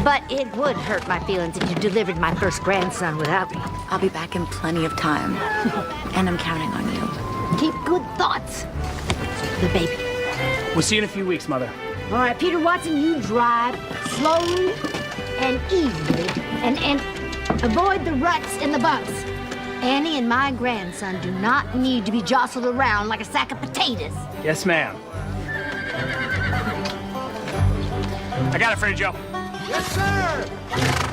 But it would hurt my feelings if you delivered my first grandson without me. I'll be back in plenty of time. And I'm counting on you. Keep good thoughts for the baby. We'll see you in a few weeks, Mother. All right, Peter Watson, you drive slowly and easily and avoid the ruts and the bumps. Annie and my grandson do not need to be jostled around like a sack of potatoes. Yes, ma'am. I got it for you, Joe. Yes, sir!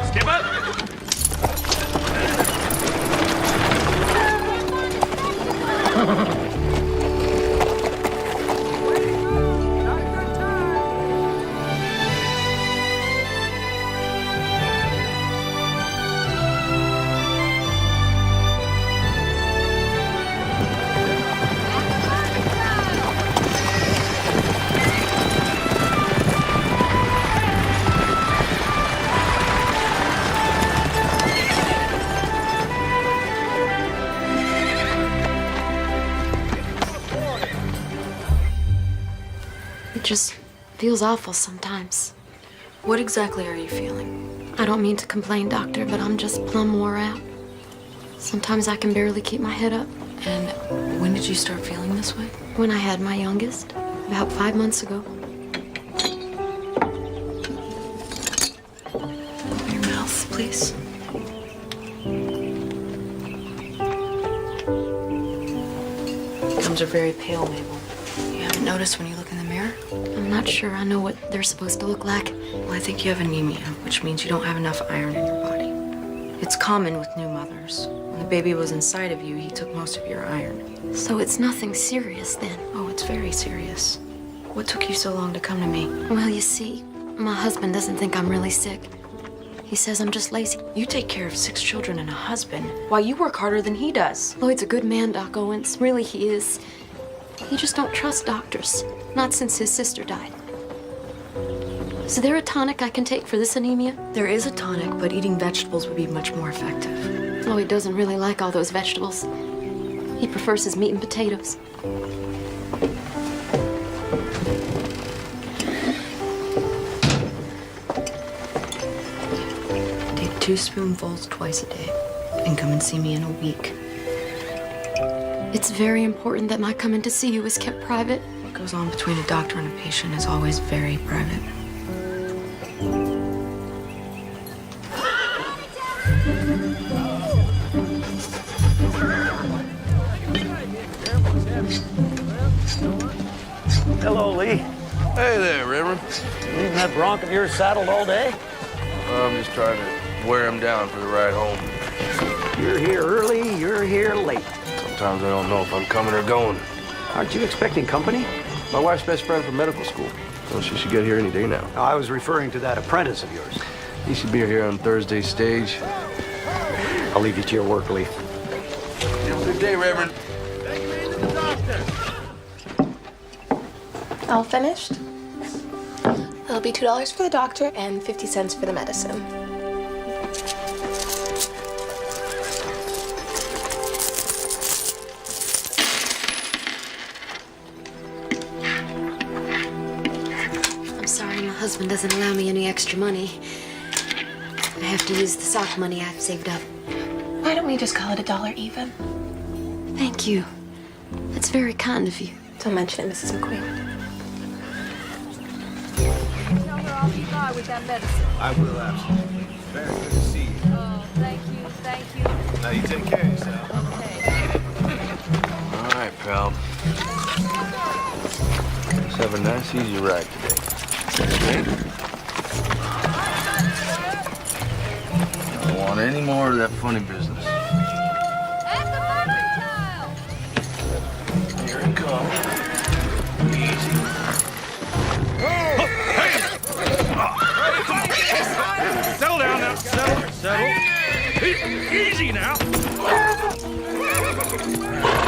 Skip it. It just feels awful sometimes. What exactly are you feeling? I don't mean to complain, Doctor, but I'm just plumb wore out. Sometimes I can barely keep my head up. And when did you start feeling this way? When I had my youngest, about 5 months ago. Open your mouth, please. Gums are very pale, Mabel. You haven't noticed when you look in the mirror? I'm not sure I know what they're supposed to look like. Well, I think you have anemia, which means you don't have enough iron in your body. It's common with new mothers. When the baby was inside of you, he took most of your iron. So it's nothing serious then? Oh, it's very serious. What took you so long to come to me? Well, you see, my husband doesn't think I'm really sick. He says I'm just lazy. You take care of 6 children and a husband while you work harder than he does. Lloyd's a good man, Doc Owens. Really, he is. He just don't trust doctors. Not since his sister died. Is there a tonic I can take for this anemia? There is a tonic, but eating vegetables would be much more effective. Lloyd doesn't really like all those vegetables. He prefers his meat and potatoes. Take 2 spoonfuls twice a day and come and see me in a week. It's very important that my coming to see you is kept private. What goes on between a doctor and a patient is always very private. Hello, Lee. Hey there, Reverend. Leaving that bronc of yours saddled all day? I'm just trying to wear him down for the ride home. You're here early, you're here late. Sometimes I don't know if I'm coming or going. Aren't you expecting company? My wife's best friend from medical school. Well, she should get here any day now. No, I was referring to that apprentice of yours. He should be here on Thursday's stage. I'll leave you to your work, Lee. Have a good day, Reverend. All finished? It'll be $2 for the doctor and 50 cents for the medicine. I'm sorry, my husband doesn't allow me any extra money. I have to use the sock money I've saved up. Why don't we just call it $1 even? Thank you. That's very kind of you. Don't mention it, Mrs. McQueen. Tell her I'll be by with that medicine. I will, absolutely. Very good to see you. Oh, thank you, thank you. Now you take care of yourself. All right, pal. Let's have a nice, easy ride today. Okay? I don't want any more of that funny business. That's the perfect child. Here it comes. Easy. Settle down now. Settle. Easy now.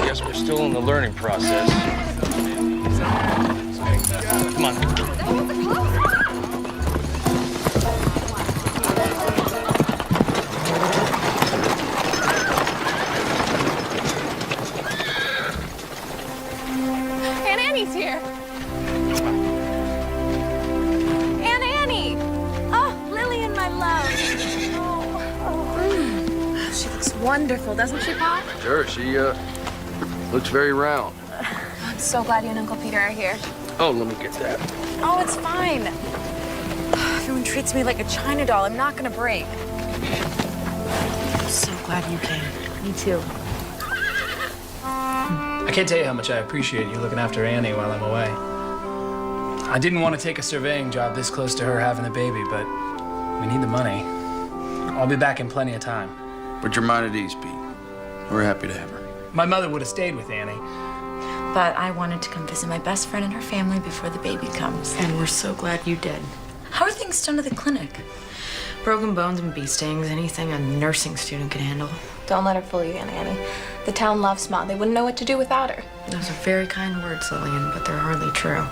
Guess we're still in the learning process. Come on. Aunt Annie's here. Aunt Annie. Oh, Lily and wonderful, doesn't she, Pop? Sure, she looks very round. I'm so glad you and Uncle Peter are here. Oh, let me get that. Oh, it's fine. Everyone treats me like a China doll. I'm not gonna break. I'm so glad you came. Me too. I can't tell you how much I appreciate you looking after Annie while I'm away. I didn't want to take a surveying job this close to her having the baby, but we need the money. I'll be back in plenty of time. Put your mind at ease, Pete. We're happy to have her. My mother would have stayed with Annie. But I wanted to come visit my best friend and her family before the baby comes. And we're so glad you did. How are things done at the clinic? Broken bones and bee stings, anything a nursing student can handle. Don't let her fool you, Aunt Annie. The town loves Ma. They wouldn't know what to do without her. Those are very kind words, Lillian, but they're hardly true.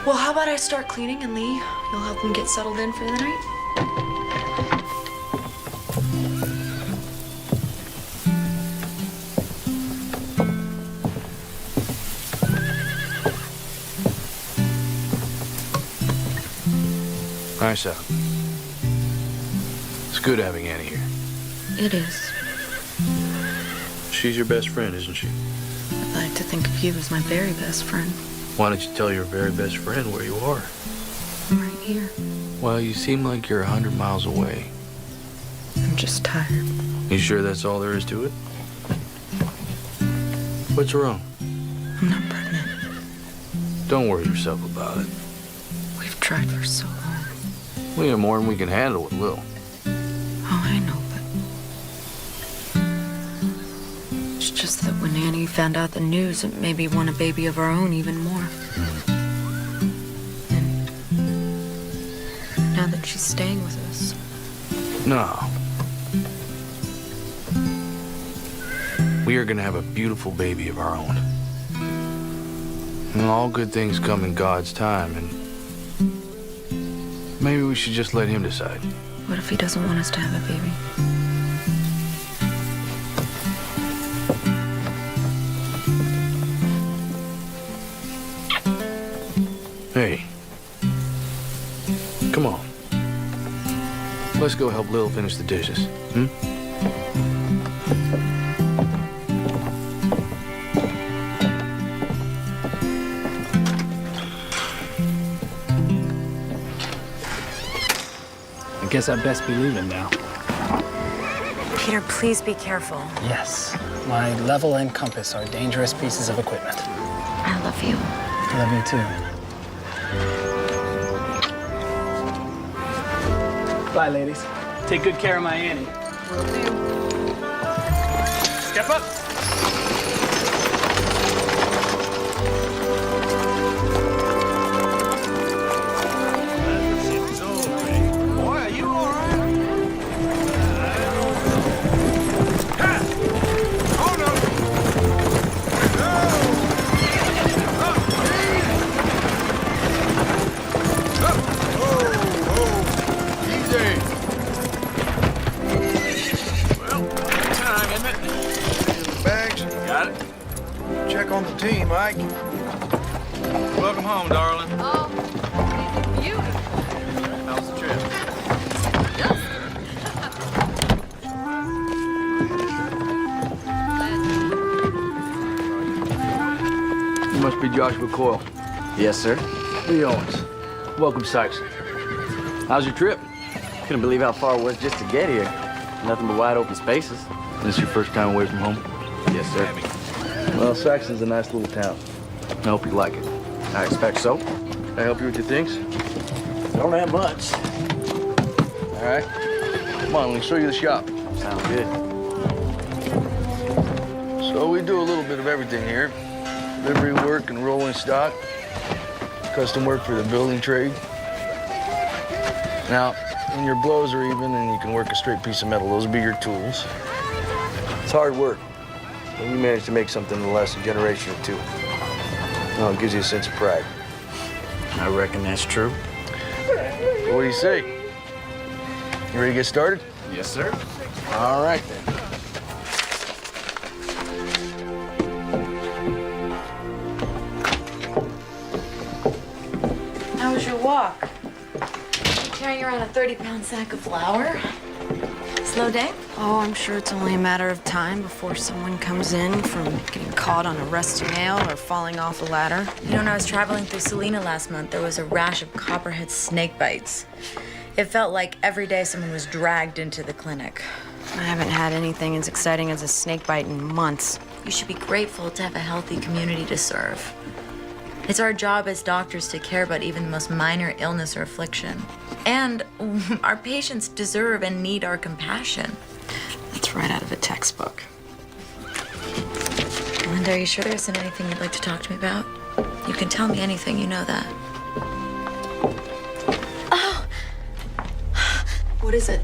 Well, how about I start cleaning and Lee, you'll help them get settled in for the night? Nice out. It's good having Annie here. It is. She's your best friend, isn't she? I'd like to think of you as my very best friend. Why don't you tell your very best friend where you are? I'm right here. Well, you seem like you're 100 miles away. I'm just tired. You sure that's all there is to it? What's wrong? I'm not pregnant. Don't worry yourself about it. We've tried for so long. We have more than we can handle with Lil. Oh, I know, but it's just that when Annie found out the news, it made me want a baby of our own even more. And now that she's staying with us, No. We are gonna have a beautiful baby of our own. And all good things come in God's time, and maybe we should just let him decide. what if he doesn't want us to have a baby? Hey. Come on. Let's go help Lil finish the dishes. I guess I'd best be leaving now. Peter, please be careful. Yes. My level and compass are dangerous pieces of equipment. I love you. I love you too. Bye, ladies. Take good care of my Annie. Step up. Boy, are you all right? Oh, no. Easy. Well, time, isn't it? Bags. Got it. Check on the team, Ike. Welcome home, darling. Oh, beautiful. How's the trip? You must be Joshua Coyle. Yes, sir. Lee Owens. Welcome, Sykes. How's your trip? Couldn't believe how far it was just to get here. Nothing but wide open spaces. This your first time away from home? Yes, sir. Well, Saxon's a nice little town. I hope you like it. I expect so. Can I help you with your things? Don't have much. All right. Come on, let me show you the shop. Sounds good. So we do a little bit of everything here. Livery work and rolling stock. Custom work for the building trade. Now, when your blows are even and you can work a straight piece of metal, those will be your tools. It's hard work. When you manage to make something that lasts a generation or two. No, it gives you a sense of pride. I reckon that's true. What do you say? You ready to get started? Yes, sir. All right, then. How was your walk? Carrying around a 30-pound sack of flour? Is slow day? Oh, I'm sure it's only a matter of time before someone comes in from getting caught on a rusty nail or falling off a ladder. You know, when I was traveling through Salina last month, there was a rash of copperhead snake bites. It felt like every day someone was dragged into the clinic. I haven't had anything as exciting as a snake bite in months. You should be grateful to have a healthy community to serve. It's our job as doctors to care about even the most minor illness or affliction. And our patients deserve and need our compassion. That's right out of a textbook. Linda, are you sure there isn't anything you'd like to talk to me about? You can tell me anything, you know that. Oh! What is it?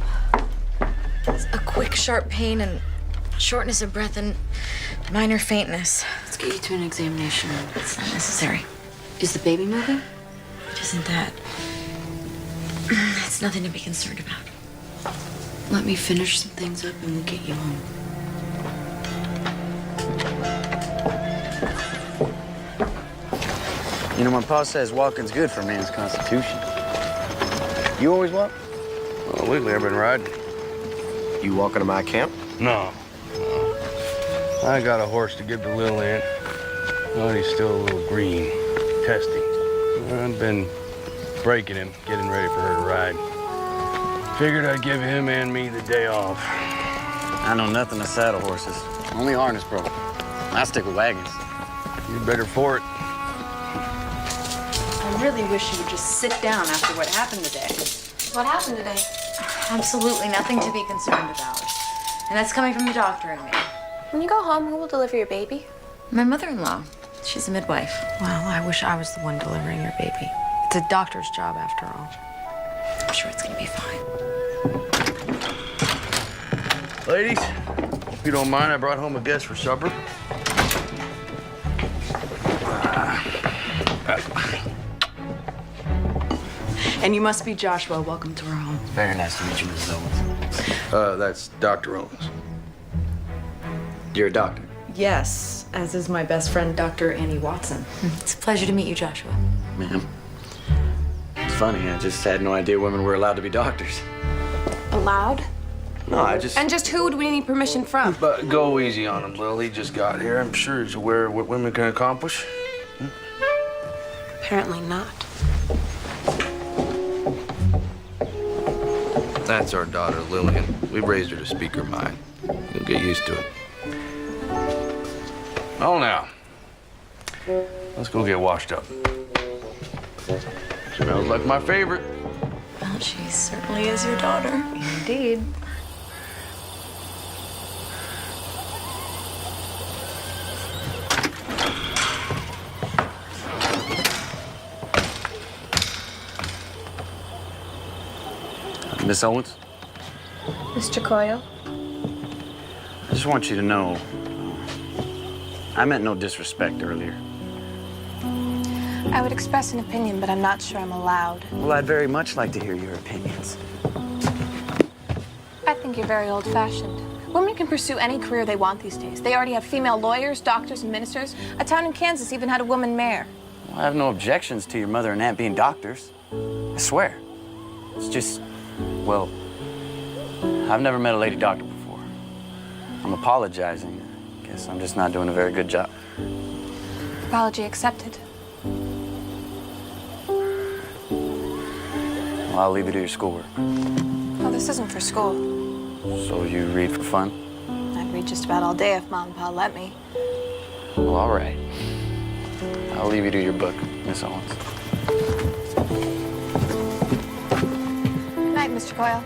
It's a quick, sharp pain and shortness of breath and minor faintness. Let's get you to an examination. It's not necessary. Is the baby moving? It isn't that. It's nothing to be concerned about. Let me finish some things up and we'll get you home. You know, my pa says walking's good for a man's constitution. You always walk? Well, lately I've been riding. You walking to my camp? No. I got a horse to give to Lil Aunt. But he's still a little green, testy. I've been breaking him, getting ready for her to ride. Figured I'd give him and me the day off. I know nothing of saddle horses. Only harness broke. I stick with wagons. You're better for it. I really wish you would just sit down after what happened today. What happened today? Absolutely nothing to be concerned about. And that's coming from the doctor and me. When you go home, who will deliver your baby? My mother-in-law. She's a midwife. Well, I wish I was the one delivering your baby. It's a doctor's job after all. I'm sure it's gonna be fine. Ladies, if you don't mind, I brought home a guest for supper. And you must be Joshua. Welcome to our home. Very nice to meet you, Mrs. Owens. That's Dr. Owens. You're a doctor? Yes, as is my best friend, Dr. Annie Watson. It's a pleasure to meet you, Joshua. Ma'am. It's funny, I just had no idea women were allowed to be doctors. Allowed? No, I just... And just who would we need permission from? But go easy on him, Lil. He just got here. I'm sure he's aware of what women can accomplish. Apparently not. That's our daughter, Lillian. We raised her to speak her mind. You'll get used to it. Oh, now. Let's go get washed up. Smells like my favorite. Well, she certainly is your daughter. Indeed. Miss Owens? Mr. Coyle? I just want you to know, I meant no disrespect earlier. I would express an opinion, but I'm not sure I'm allowed. Well, I'd very much like to hear your opinions. I think you're very old-fashioned. Women can pursue any career they want these days. They already have female lawyers, doctors, and ministers. A town in Kansas even had a woman mayor. Well, I have no objections to your mother and aunt being doctors. I swear. It's just, well, I've never met a lady doctor before. I'm apologizing. I guess I'm just not doing a very good job. Apology accepted. Well, I'll leave you to your schoolwork. Well, this isn't for school. So you read for fun? I'd read just about all day if Mom and Pa let me. Well, all right. I'll leave you to your book, Miss Owens. Good night, Mr. Coyle.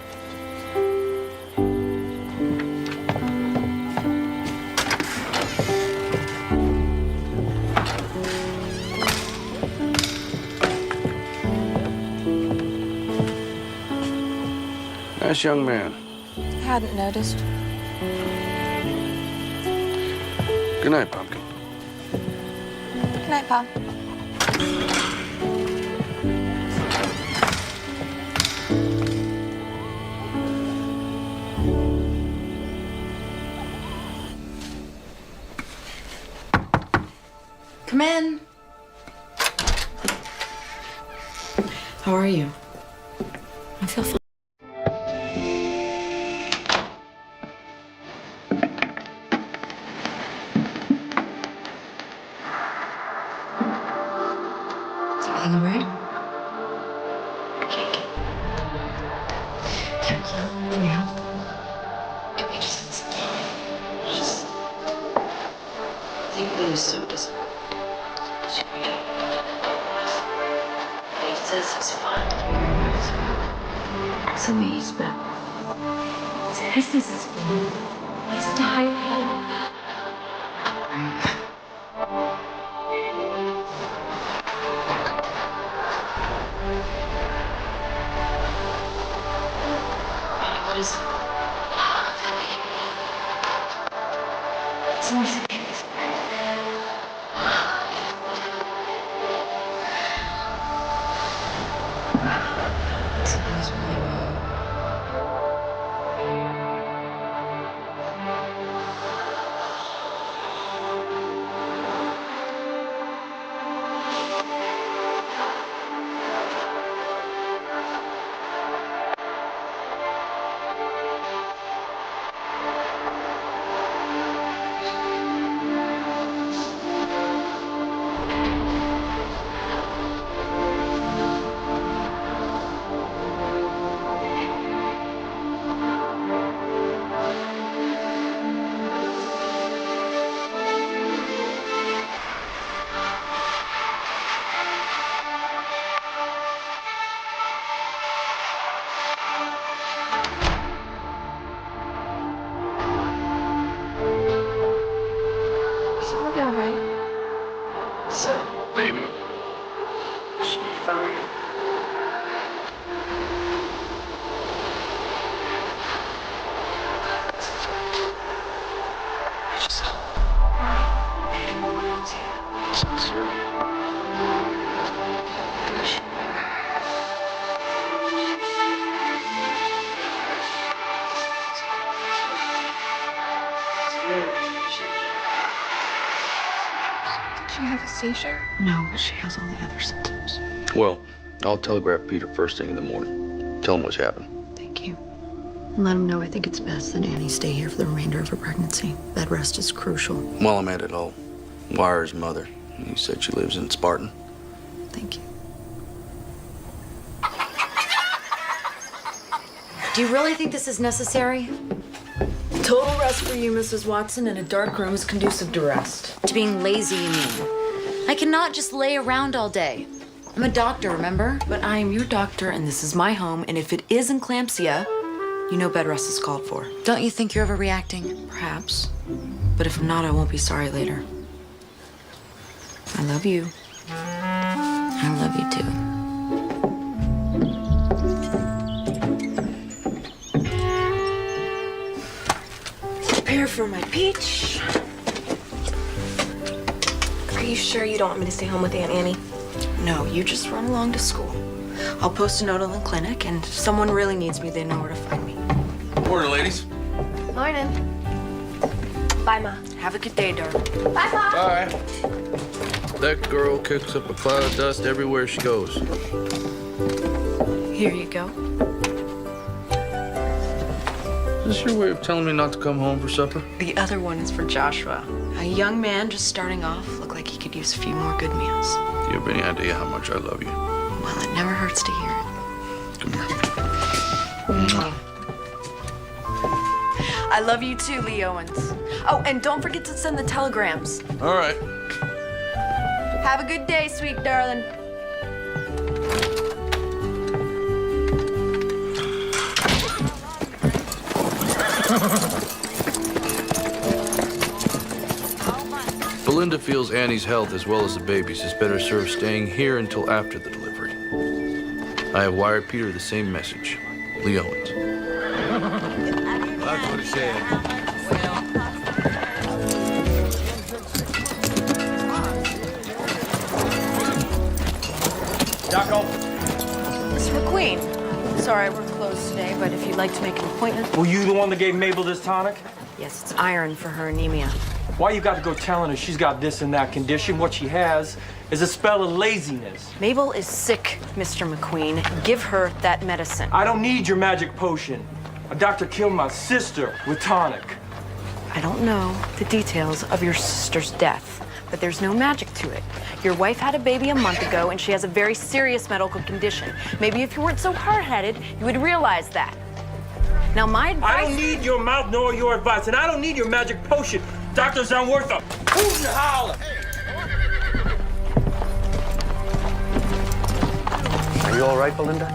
Nice young man. I hadn't noticed. Good night, Pumpkin. Good night, Pa. Come in. How are you? I feel She have a seizure? No, but she has all the other symptoms. Well, I'll telegraph Peter first thing in the morning. Tell him what's happened. Thank you. And let him know I think it's best that Annie stay here for the remainder of her pregnancy. Bed rest is crucial. While I'm at it, I'll wire his mother. You said she lives in Spartan. Thank you. Do you really think this is necessary? Total rest for you, Mrs. Watson, and a dark room is conducive to rest. To being lazy, you mean? I cannot just lay around all day. I'm a doctor, remember? But I am your doctor, and this is my home, and if it is eclampsia, you know bed rest is called for. Don't you think you're overreacting? Perhaps. But if I'm not, I won't be sorry later. I love you. I love you too. Prepare for my peach. Are you sure you don't want me to stay home with Aunt Annie? No, you just run along to school. I'll post a note on the clinic, and if someone really needs me, they know where to find me. Morning, ladies. Morning. Bye, Ma. Have a good day, darling. Bye, Ma. Bye. That girl kicks up a cloud of dust everywhere she goes. Here you go. Is this your way of telling me not to come home for supper? The other one is for Joshua. A young man just starting off, looked like he could use a few more good meals. Do you have any idea how much I love you? Well, it never hurts to hear it. Come here. I love you too, Lee Owens. Oh, and don't forget to send the telegrams. All right. Have a good day, sweet darling. Belinda feels Annie's health as well as the baby's is better served staying here until after the delivery. I have wired Peter the same message. Lee Owens. That's what he said. Jocko? Mr. McQueen. Sorry, we're closed today, but if you'd like to make an appointment. Were you the one that gave Mabel this tonic? Yes, it's iron for her anemia. Why you got to go telling her she's got this and that condition? What she has is a spell of laziness. Mabel is sick, Mr. McQueen. Give her that medicine. I don't need your magic potion. A doctor killed my sister with tonic. I don't know the details of your sister's death, but there's no magic to it. Your wife had a baby a month ago, and she has a very serious medical condition. Maybe if you weren't so hard-headed, you would realize that. Now, my advice... I don't need your mouth nor your advice, and I don't need your magic potion. Doctors aren't worth a hoot and holler. Are you all right, Belinda?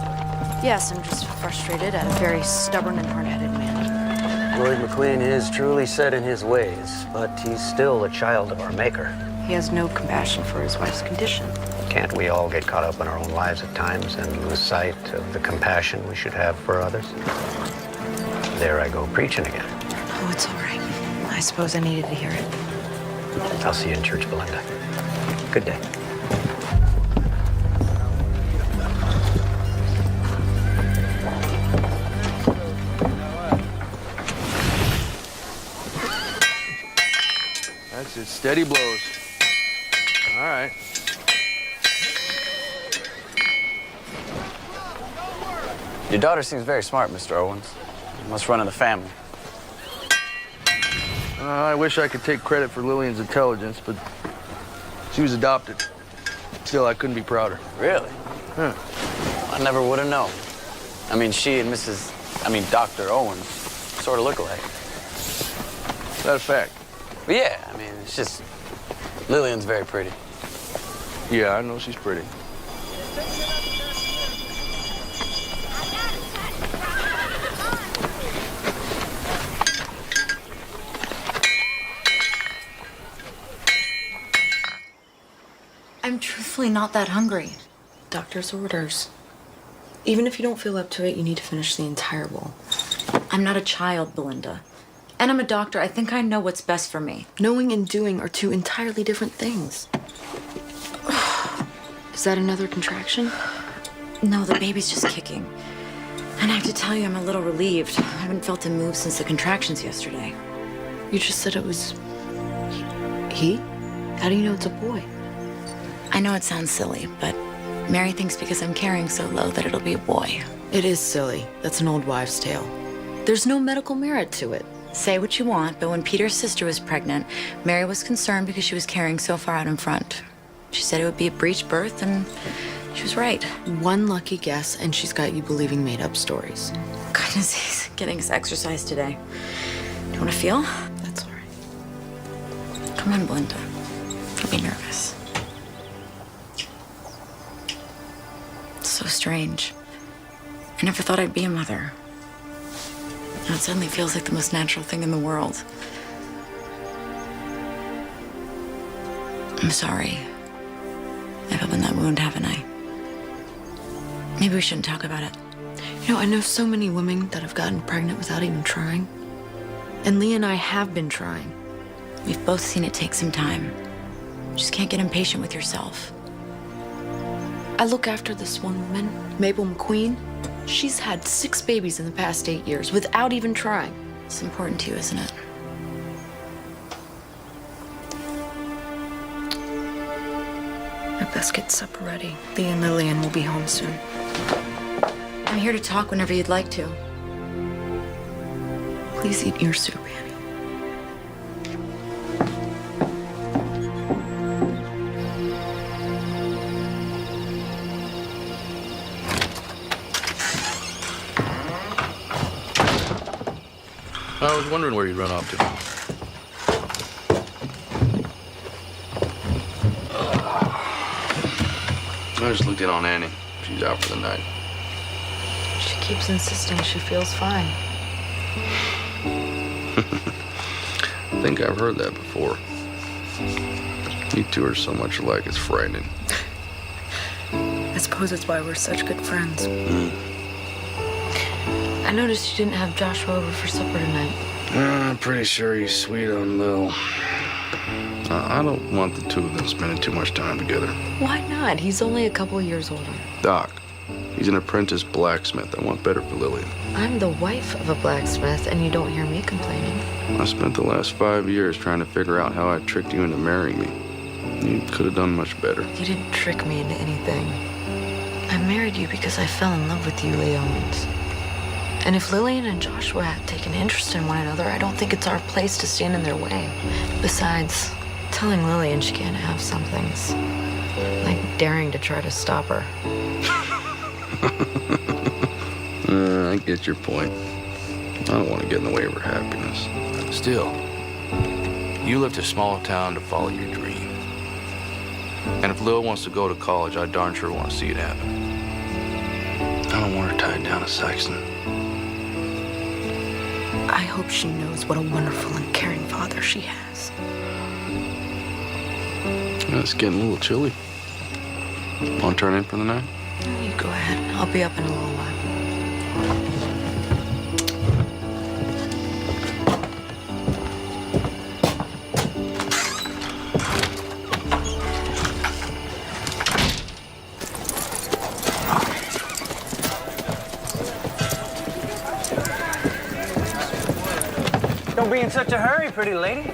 Yes, I'm just frustrated at a very stubborn and hard-headed man. Lloyd McQueen is truly set in his ways, but he's still a child of our Maker. He has no compassion for his wife's condition. Can't we all get caught up in our own lives at times and lose sight of the compassion we should have for others? There I go preaching again. Oh, it's all right. I suppose I needed to hear it. I'll see you in church, Belinda. Good day. That's it. Steady blows. All right. Your daughter seems very smart, Mr. Owens. Must run in the family. I wish I could take credit for Lillian's intelligence, but she was adopted. Still, I couldn't be prouder. Really? Huh. I never would have known. I mean, she and Dr. Owens sort of look alike. That's a fact. But yeah, I mean, it's just, Lillian's very pretty. Yeah, I know she's pretty. I'm truthfully not that hungry. Doctor's orders. Even if you don't feel up to it, you need to finish the entire bowl. I'm not a child, Belinda. And I'm a doctor. I think I know what's best for me. Knowing and doing are two entirely different things. Is that another contraction? No, the baby's just kicking. And I have to tell you, I'm a little relieved. I haven't felt him move since the contractions yesterday. You just said it was... he? How do you know it's a boy? I know it sounds silly, but Mary thinks because I'm carrying so low that it'll be a boy. It is silly. That's an old wives' tale. There's no medical merit to it. Say what you want, but when Peter's sister was pregnant, Mary was concerned because she was carrying so far out in front. She said it would be a breech birth, and she was right. One lucky guess, and she's got you believing made-up stories. Goodness, he's getting his exercise today. Do you want to feel? That's all right. Come on, Belinda. Don't be nervous. It's so strange. I never thought I'd be a mother. Now it suddenly feels like the most natural thing in the world. I'm sorry. I've opened that wound, haven't I? Maybe we shouldn't talk about it. You know, I know so many women that have gotten pregnant without even trying. And Lee and I have been trying. We've both seen it take some time. You just can't get impatient with yourself. I look after this one woman, Mabel McQueen. She's had 6 babies in the past 8 years without even trying. It's important to you, isn't it? I best get supper ready. Lee and Lillian will be home soon. I'm here to talk whenever you'd like to. Please eat your soup, Annie. I was wondering where you'd run off to. I just looked in on Annie. She's out for the night. She keeps insisting she feels fine. I think I've heard that before. You two are so much alike, it's frightening. I suppose it's why we're such good friends. I noticed you didn't have Joshua over for supper tonight. I'm pretty sure he's sweet on Lil. I don't want the two of them spending too much time together. Why not? He's only a couple years older. Doc, he's an apprentice blacksmith. I want better for Lillian. I'm the wife of a blacksmith, and you don't hear me complaining. I spent the last 5 years trying to figure out how I tricked you into marrying me. You could have done much better. You didn't trick me into anything. I married you because I fell in love with you, Lee Owens. And if Lillian and Joshua have taken interest in one another, I don't think it's our place to stand in their way. Besides, telling Lillian she can't have something's like daring to try to stop her. I get your point. don't want to get in the way of her happiness. Still, you left a small town to follow your dream. And if Lil wants to go to college, I darn sure want to see it happen. I don't want her tied down to Saxon. I hope she knows what a wonderful and caring father she has. It's getting a little chilly. Want to turn in for the night? You go ahead. I'll be up in a little while. Don't be in such a hurry, pretty lady.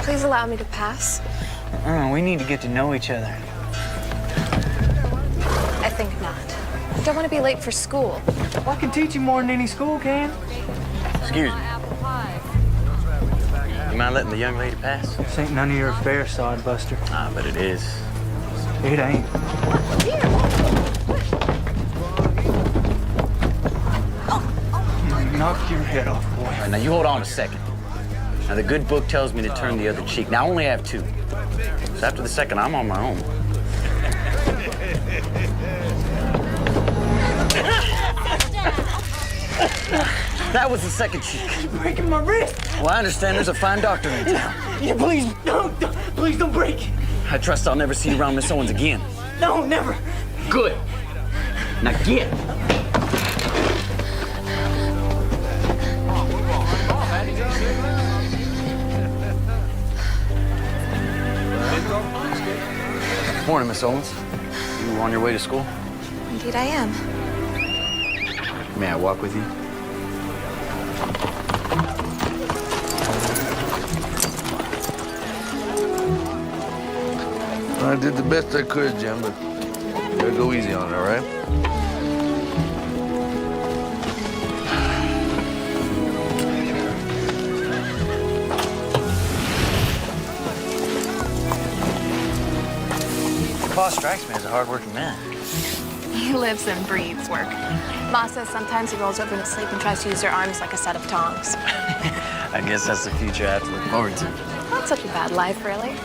Please allow me to pass. Oh, we need to get to know each other. I think not. I don't want to be late for school. Well, I can teach you more than any school can. Excuse me. You mind letting the young lady pass? This ain't none of your affair, sodbuster. Ah, but it is. It ain't. Knocked your head off, boy. All right, now you hold on a second. Now the good book tells me to turn the other cheek. Now I only have two. So after the second, I'm on my own. That was the second cheek. You're breaking my wrist. Well, I understand there's a fine doctor in town. Yeah, please don't break it. I trust I'll never see you around Miss Owens again. No, never. Good. Now get. Morning, Miss Owens. You on your way to school? Indeed, I am. May I walk with you? I did the best I could, Jim, but you gotta go easy on it, all right? Your boss strikes me as a hard-working man. He lives and breathes work. Ma says sometimes he rolls over in his sleep and tries to use your arms like a set of tongs. I guess that's the future I have to look forward to. Not such a bad life, really.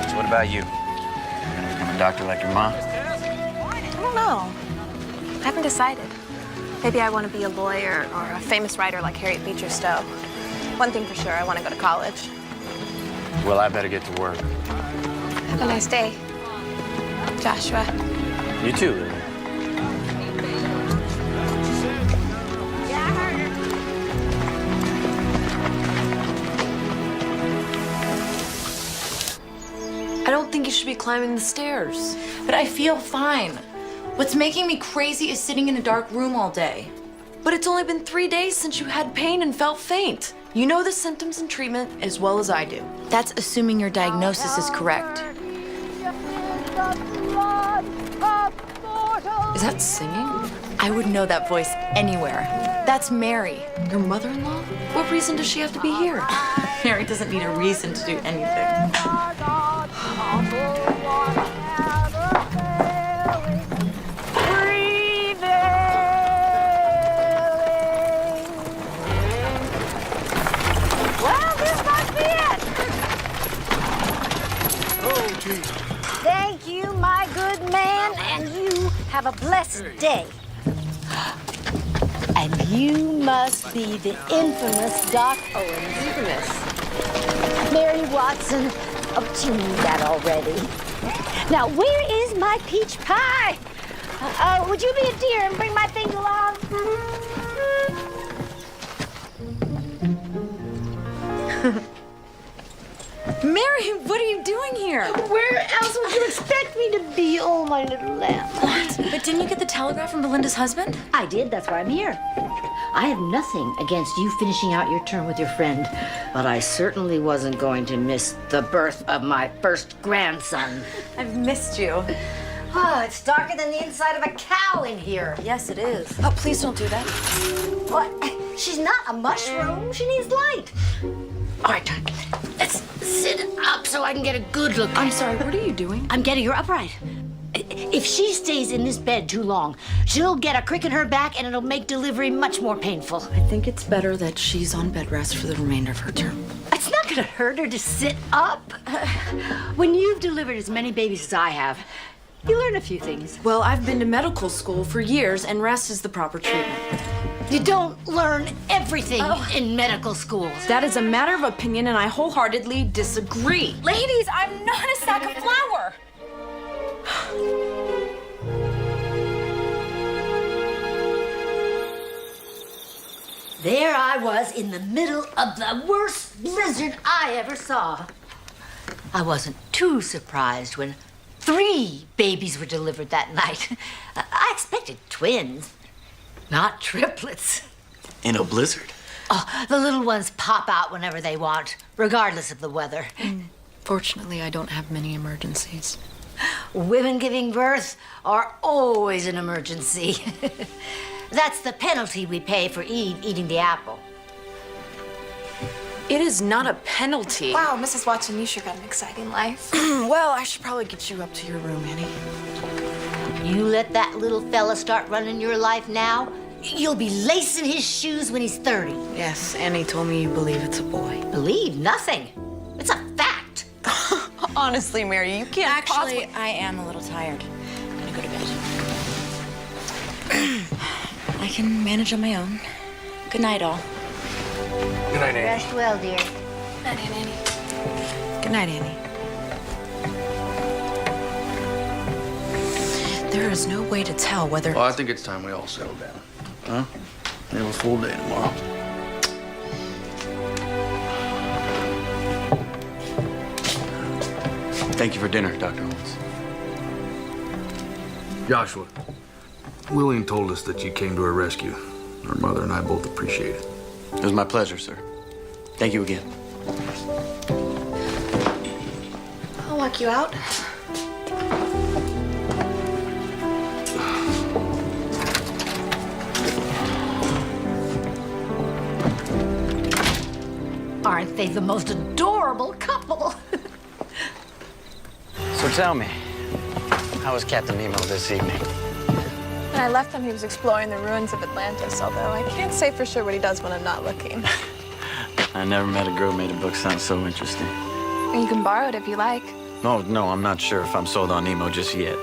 So what about you? Gonna become a doctor like your mom? I don't know. I haven't decided. Maybe I want to be a lawyer or a famous writer like Harriet Beecher Stowe. One thing for sure, I want to go to college. Well, I better get to work. Have a nice day, Joshua. You too, Lily. I don't think you should be climbing the stairs. But I feel fine. What's making me crazy is sitting in a dark room all day. But it's only been 3 days since you had pain and felt faint. You know the symptoms and treatment as well as I do. That's assuming your diagnosis is correct. Is that singing? I would know that voice anywhere. That's Mary. Your mother-in-law? What reason does she have to be here? Mary doesn't need a reason to do anything. Thank you, my good man, and you have a blessed day. And you must be the infamous Doc Owens. Infamous. Mary Watson. Oh, you knew that already. Now, where is my peach pie? Would you be a dear and bring my things along? Mary, what are you doing here? Where else would you expect me to be? Oh, my little lamb. What? But didn't you get the telegram from Belinda's husband? I did. That's why I'm here. I have nothing against you finishing out your term with your friend, but I certainly wasn't going to miss the birth of my first grandson. I've missed you. Oh, it's darker than the inside of a cow in here. Yes, it is. Oh, please don't do that. What? She's not a mushroom. She needs light. All right, let's sit up so I can get a good look. I'm sorry, what are you doing? I'm getting her upright. If she stays in this bed too long, she'll get a crick in her back and it'll make delivery much more painful. I think it's better that she's on bed rest for the remainder of her term. It's not gonna hurt her to sit up. When you've delivered as many babies as I have, you learn a few things. Well, I've been to medical school for years, and rest is the proper treatment. You don't learn everything in medical school. That is a matter of opinion, and I wholeheartedly disagree. Ladies, I'm not a sack of flour. There I was in the middle of the worst blizzard I ever saw. I wasn't too surprised when 3 babies were delivered that night. I expected twins, not triplets. In a blizzard? Oh, the little ones pop out whenever they want, regardless of the weather. Fortunately, I don't have many emergencies. Women giving birth are always an emergency. That's the penalty we pay for Eve eating the apple. It is not a penalty. Wow, Mrs. Watson, you sure got an exciting life. Well, I should probably get you up to your room, Annie. You let that little fella start running your life now, you'll be lacing his shoes when he's 30. Yes, Annie told me you believe it's a boy. Believe nothing. It's a fact. Honestly, Mary, you can't Actually, I am a little tired. I'm gonna go to bed. I can manage on my own. Good night, all. Good night, Annie. Rest well, dear. Good night, Annie. There is no way to tell whether... Well, I think it's time we all settle down. Huh? We have a full day tomorrow. Thank you for dinner, Dr. Holmes. Joshua, Lillian told us that you came to her rescue. Her mother and I both appreciate it. It was my pleasure, sir. Thank you again. I'll walk you out. Aren't they the most adorable couple? So tell me, how was Captain Nemo this evening? When I left him, he was exploring the ruins of Atlantis, although I can't say for sure what he does when I'm not looking. I never met a girl who made a book sound so interesting. You can borrow it if you like. No, I'm not sure if I'm sold on Nemo just yet.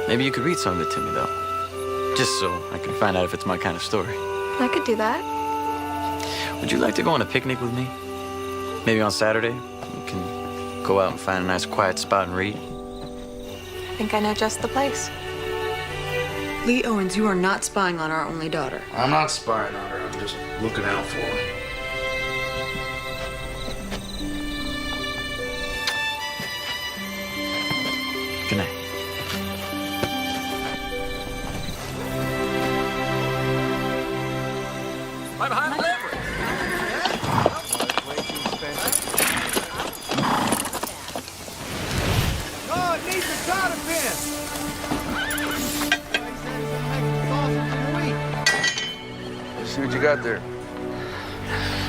Maybe you could read some of it to me, though. Just so I can find out if it's my kind of story. I could do that. Would you like to go on a picnic with me? Maybe on Saturday? We can go out and find a nice quiet spot and read. I think I know just the place. Lee Owens, you are not spying on our only daughter. I'm not spying on her. I'm just looking out for her. Good night. Right behind the lever. Oh, it needs a cotter pin. See what you got there.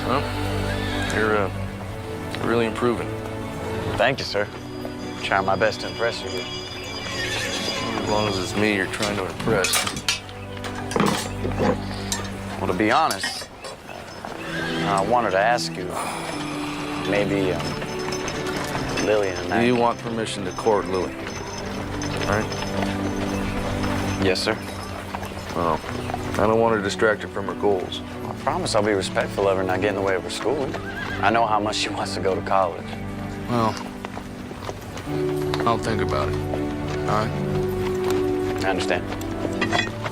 Well, you're really improving. Thank you, sir. Trying my best to impress you. As long as it's me you're trying to impress. Well, to be honest, I wanted to ask you, maybe Lillian and I... Do you want permission to court Lily? Right? Yes, sir. Well, I don't want to distract her from her goals. I promise I'll be respectful of her and not get in the way of her schooling. I know how much she wants to go to college. Well, I'll think about it. All right? I understand.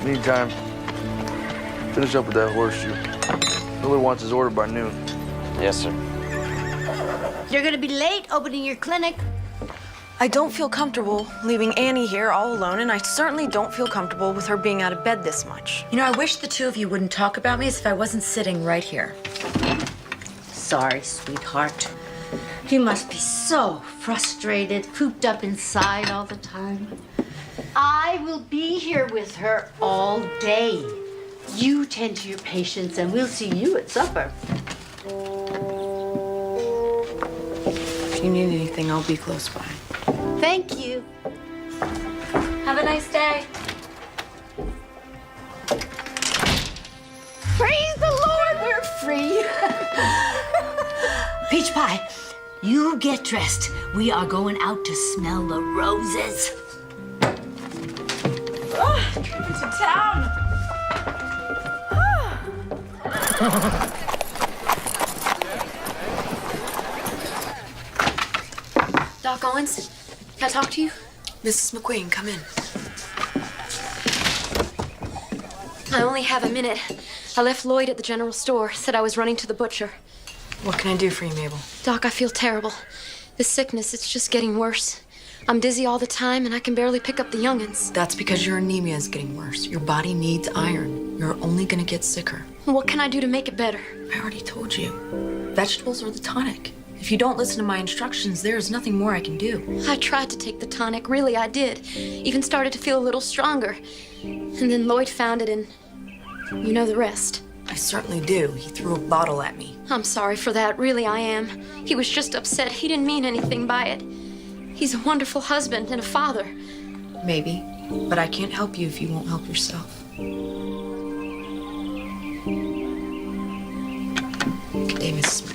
Meantime, finish up with that horseshoe. Miller wants his order by noon. Yes, sir. You're gonna be late opening your clinic. I don't feel comfortable leaving Annie here all alone, and I certainly don't feel comfortable with her being out of bed this much. You know, I wish the two of you wouldn't talk about me as if I wasn't sitting right here. Sorry, sweetheart. You must be so frustrated, cooped up inside all the time. I will be here with her all day. You tend to your patients, and we'll see you at supper. If you need anything, I'll be close by. Thank you. Have a nice day. Praise the Lord, we're free. Peach Pie, you get dressed. We are going out to smell the roses. To town. Doc Owens, can I talk to you? Mrs. McQueen, come in. I only have a minute. I left Lloyd at the general store, said I was running to the butcher. What can I do for you, Mabel? Doc, I feel terrible. This sickness, it's just getting worse. I'm dizzy all the time, and I can barely pick up the young'uns. That's because your anemia is getting worse. Your body needs iron. You're only gonna get sicker. What can I do to make it better? I already told you. Vegetables are the tonic. If you don't listen to my instructions, there's nothing more I can do. I tried to take the tonic, really I did. Even started to feel a little stronger. And then Lloyd found it, and you know the rest. I certainly do. He threw a bottle at me. I'm sorry for that, really I am. He was just upset. He didn't mean anything by it. He's a wonderful husband and a father. Maybe, but I can't help you if you won't help yourself. Good day, Mrs. McQueen.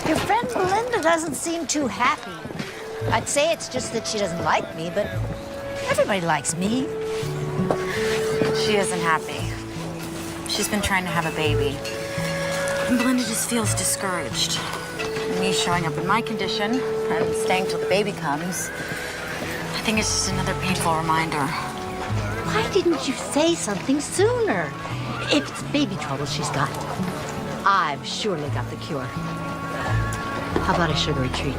Your friend Belinda doesn't seem too happy. I'd say it's just that she doesn't like me, but everybody likes me. She isn't happy. She's been trying to have a baby. And Belinda just feels discouraged. Me showing up in my condition and staying till the baby comes, I think it's just another painful reminder. Why didn't you say something sooner? If it's baby trouble she's got, I've surely got the cure. How about a sugary treat?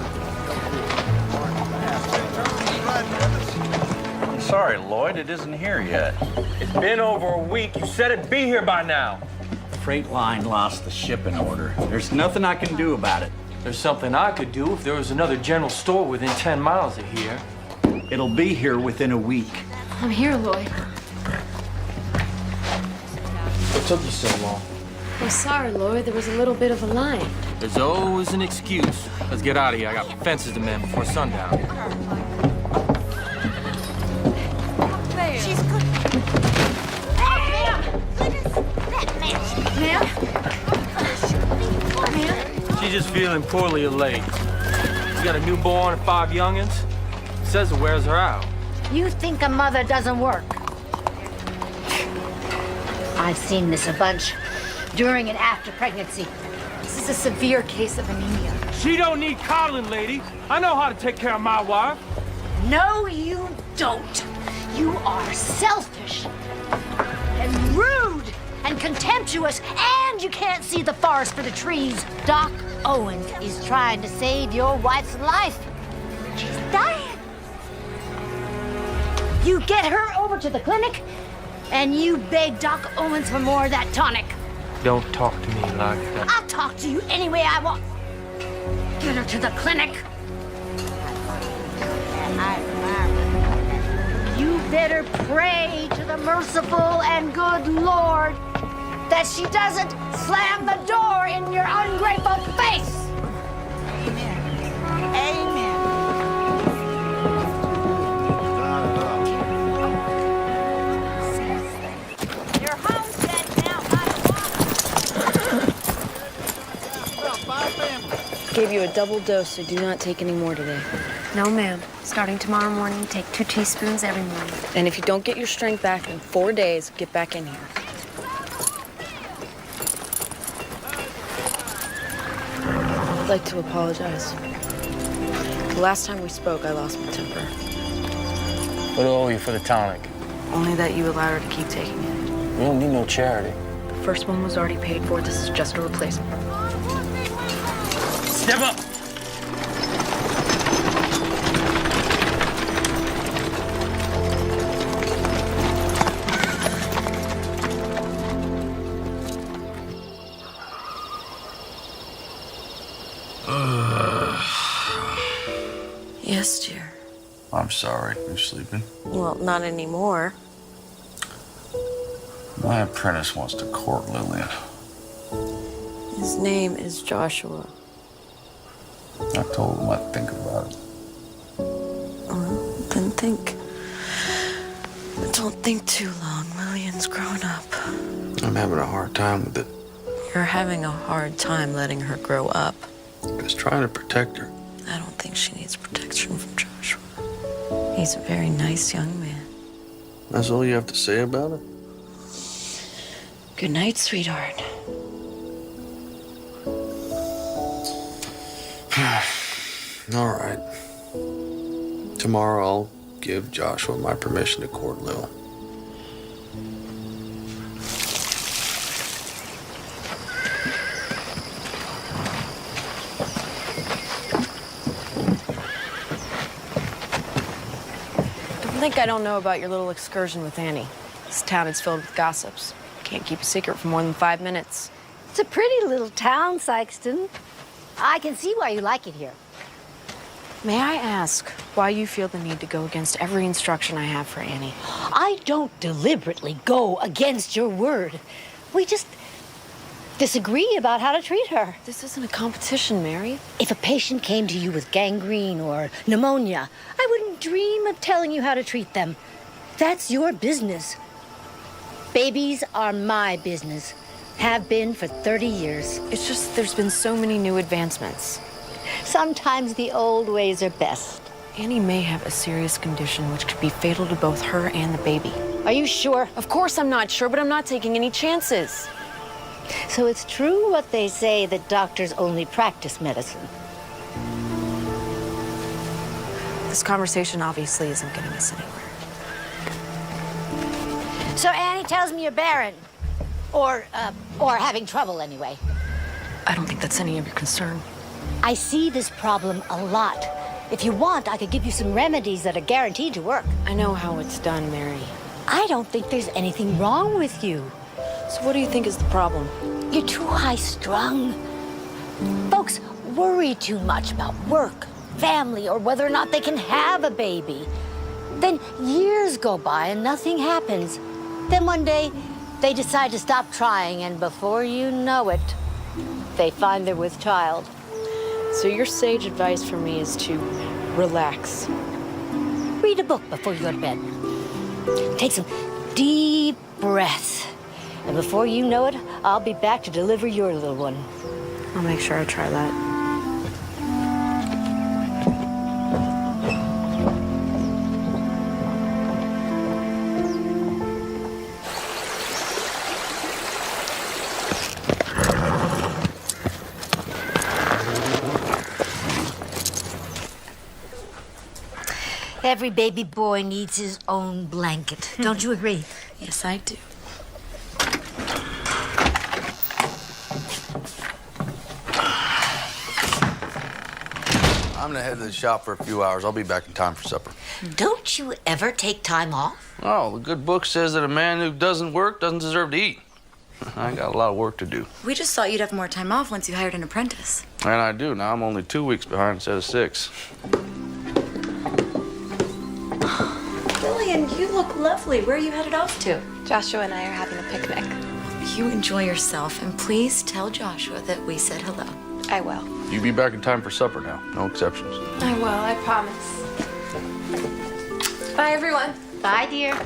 I'm sorry, Lloyd, it isn't here yet. It's been over a week. You said it'd be here by now. Freight line lost the shipping order. There's nothing I can do about it. There's something I could do if there was another general store within 10 miles of here. It'll be here within a week. I'm here, Lloyd. What took you so long? I'm sorry, Lloyd. There was a little bit of a line. There's always an excuse. Let's get out of here. I got fences to mend before sundown. She's good. Hey, ma'am! Goodness, that mess. Ma'am? She's just feeling poorly elated. She's got a newborn and 5 youngins. Says it wears her out. You think a mother doesn't work? I've seen this a bunch during and after pregnancy. This is a severe case of anemia. She don't need coddling, lady. I know how to take care of my wife. No, you don't. You are selfish and rude and contemptuous, and you can't see the forest for the trees. Doc Owens is trying to save your wife's life. She's dying. You get her over to the clinic, and you beg Doc Owens for more of that tonic. Don't talk to me like that. I'll talk to you any way I want. Get her to the clinic. You better pray to the merciful and good Lord that she doesn't slam the door in your ungrateful face. Amen. Amen. You're home set now. Gave you a double dose, so do not take any more today. No, ma'am. Starting tomorrow morning, take 2 teaspoons every morning. And if you don't get your strength back in 4 days, get back in here. I'd like to apologize. The last time we spoke, I lost my temper. What do I owe you for the tonic? Only that you allowed her to keep taking it. You don't need no charity. The first one was already paid for. This is just a replacement. Step up! Yes, dear. I'm sorry. You sleeping? Well, not anymore. My apprentice wants to court Lillian. His name is Joshua. I told him I'd think about it. Then think. Don't think too long. Lillian's grown up. I'm having a hard time with it. You're having a hard time letting her grow up. Just trying to protect her. I don't think she needs protection from Joshua. He's a very nice young man. That's all you have to say about it? Good night, sweetheart. All right. Tomorrow I'll give Joshua my permission to court Lil. Don't think I don't know about your little excursion with Annie. This town is filled with gossips. Can't keep a secret for more than 5 minutes. It's a pretty little town, Sykeston. I can see why you like it here. May I ask why you feel the need to go against every instruction I have for Annie? I don't deliberately go against your word. We just disagree about how to treat her. This isn't a competition, Mary. If a patient came to you with gangrene or pneumonia, I wouldn't dream of telling you how to treat them. That's your business. Babies are my business. Have been for 30 years. It's just there's been so many new advancements. Sometimes the old ways are best. Annie may have a serious condition which could be fatal to both her and the baby. Are you sure? Of course I'm not sure, but I'm not taking any chances. So it's true what they say that doctors only practice medicine. This conversation obviously isn't getting us anywhere. So Annie tells me you're barren. Or having trouble anyway. I don't think that's any of your concern. I see this problem a lot. If you want, I could give you some remedies that are guaranteed to work. I know how it's done, Mary. I don't think there's anything wrong with you. So what do you think is the problem? You're too high-strung. Folks worry too much about work, family, or whether or not they can have a baby. Then years go by and nothing happens. Then one day, they decide to stop trying, and before you know it, they find they're with child. So your sage advice for me is to relax. Read a book before you go to bed. Take some deep breaths. And before you know it, I'll be back to deliver your little one. I'll make sure I try that. Every baby boy needs his own blanket. Don't you agree? Yes, I do. I'm gonna head to the shop for a few hours. I'll be back in time for supper. Don't you ever take time off? Oh, the good book says that a man who doesn't work doesn't deserve to eat. I got a lot of work to do. We just thought you'd have more time off once you hired an apprentice. And I do. Now I'm only 2 weeks behind instead of 6. Lillian, you look lovely. Where are you headed off to? Joshua and I are having a picnic. You enjoy yourself, and please tell Joshua that we said hello. I will. You be back in time for supper now. No exceptions. I will, I promise. Bye, everyone. Bye, dear.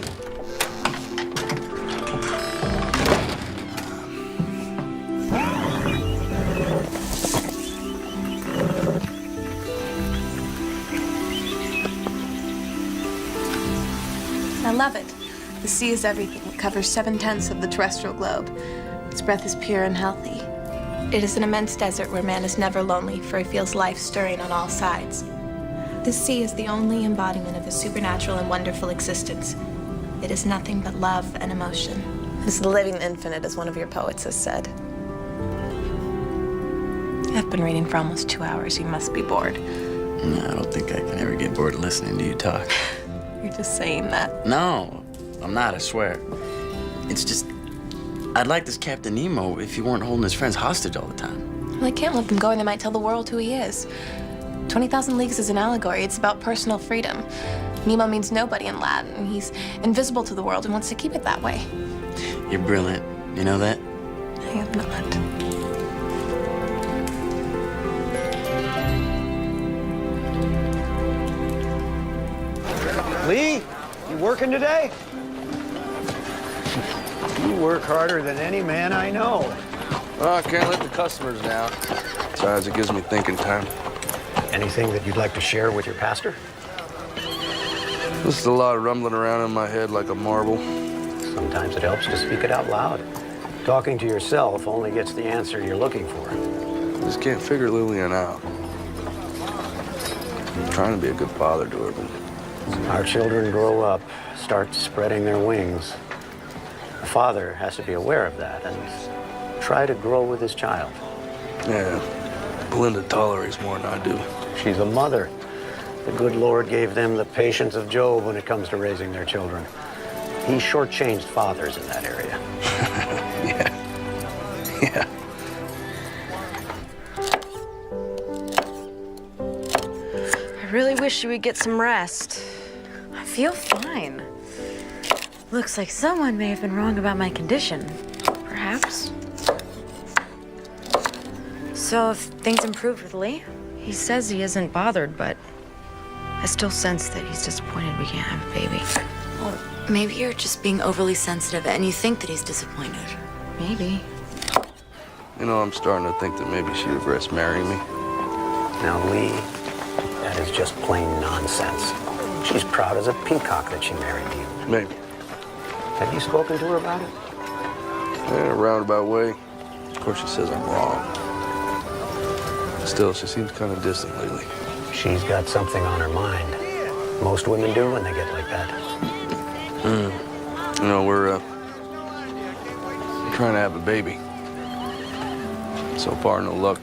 I love it. The sea is everything. It covers 7/10 of the terrestrial globe. Its breath is pure and healthy. It is an immense desert where man is never lonely, for he feels life stirring on all sides. The sea is the only embodiment of a supernatural and wonderful existence. It is nothing but love and emotion. It is the living infinite, as one of your poets has said. I've been reading for almost 2 hours. You must be bored. No, I don't think I can ever get bored of listening to you talk. You're just saying that. No, I'm not, I swear. It's just, I'd like this Captain Nemo if he weren't holding his friends hostage all the time. Well, they can't let them go, and they might tell the world who he is. 20,000 Leagues is an allegory. It's about personal freedom. Nemo means nobody in Latin. He's invisible to the world and wants to keep it that way. You're brilliant. You know that? I am not. Lee, you working today? You work harder than any man I know. Well, I can't let the customers down. Besides, it gives me thinking time. Anything that you'd like to share with your pastor? Just a lot of rumbling around in my head like a marble. Sometimes it helps to speak it out loud. Talking to yourself only gets the answer you're looking for. Just can't figure Lillian out. I'm trying to be a good father to her, but Our children grow up, start spreading their wings. The father has to be aware of that and try to grow with his child. yeah, Belinda tolerates more than I do. She's a mother. The good Lord gave them the patience of Job when it comes to raising their children. He shortchanged fathers in that area. Yeah. I really wish you would get some rest. I feel fine. Looks like someone may have been wrong about my condition. Perhaps. So, have things improved with Lee? He says he isn't bothered, but I still sense that he's disappointed we can't have a baby. Well, maybe you're just being overly sensitive and you think that he's disappointed. Maybe. You know, I'm starting to think that maybe she regrets marrying me. Now, Lee, that is just plain nonsense. She's proud as a peacock that she married you. Maybe. Have you spoken to her about it? Yeah, in a roundabout way. Of course, she says I'm wrong. Still, she seems kind of distant lately. She's got something on her mind. Most women do when they get like that. You know, we're trying to have a baby. So far, no luck.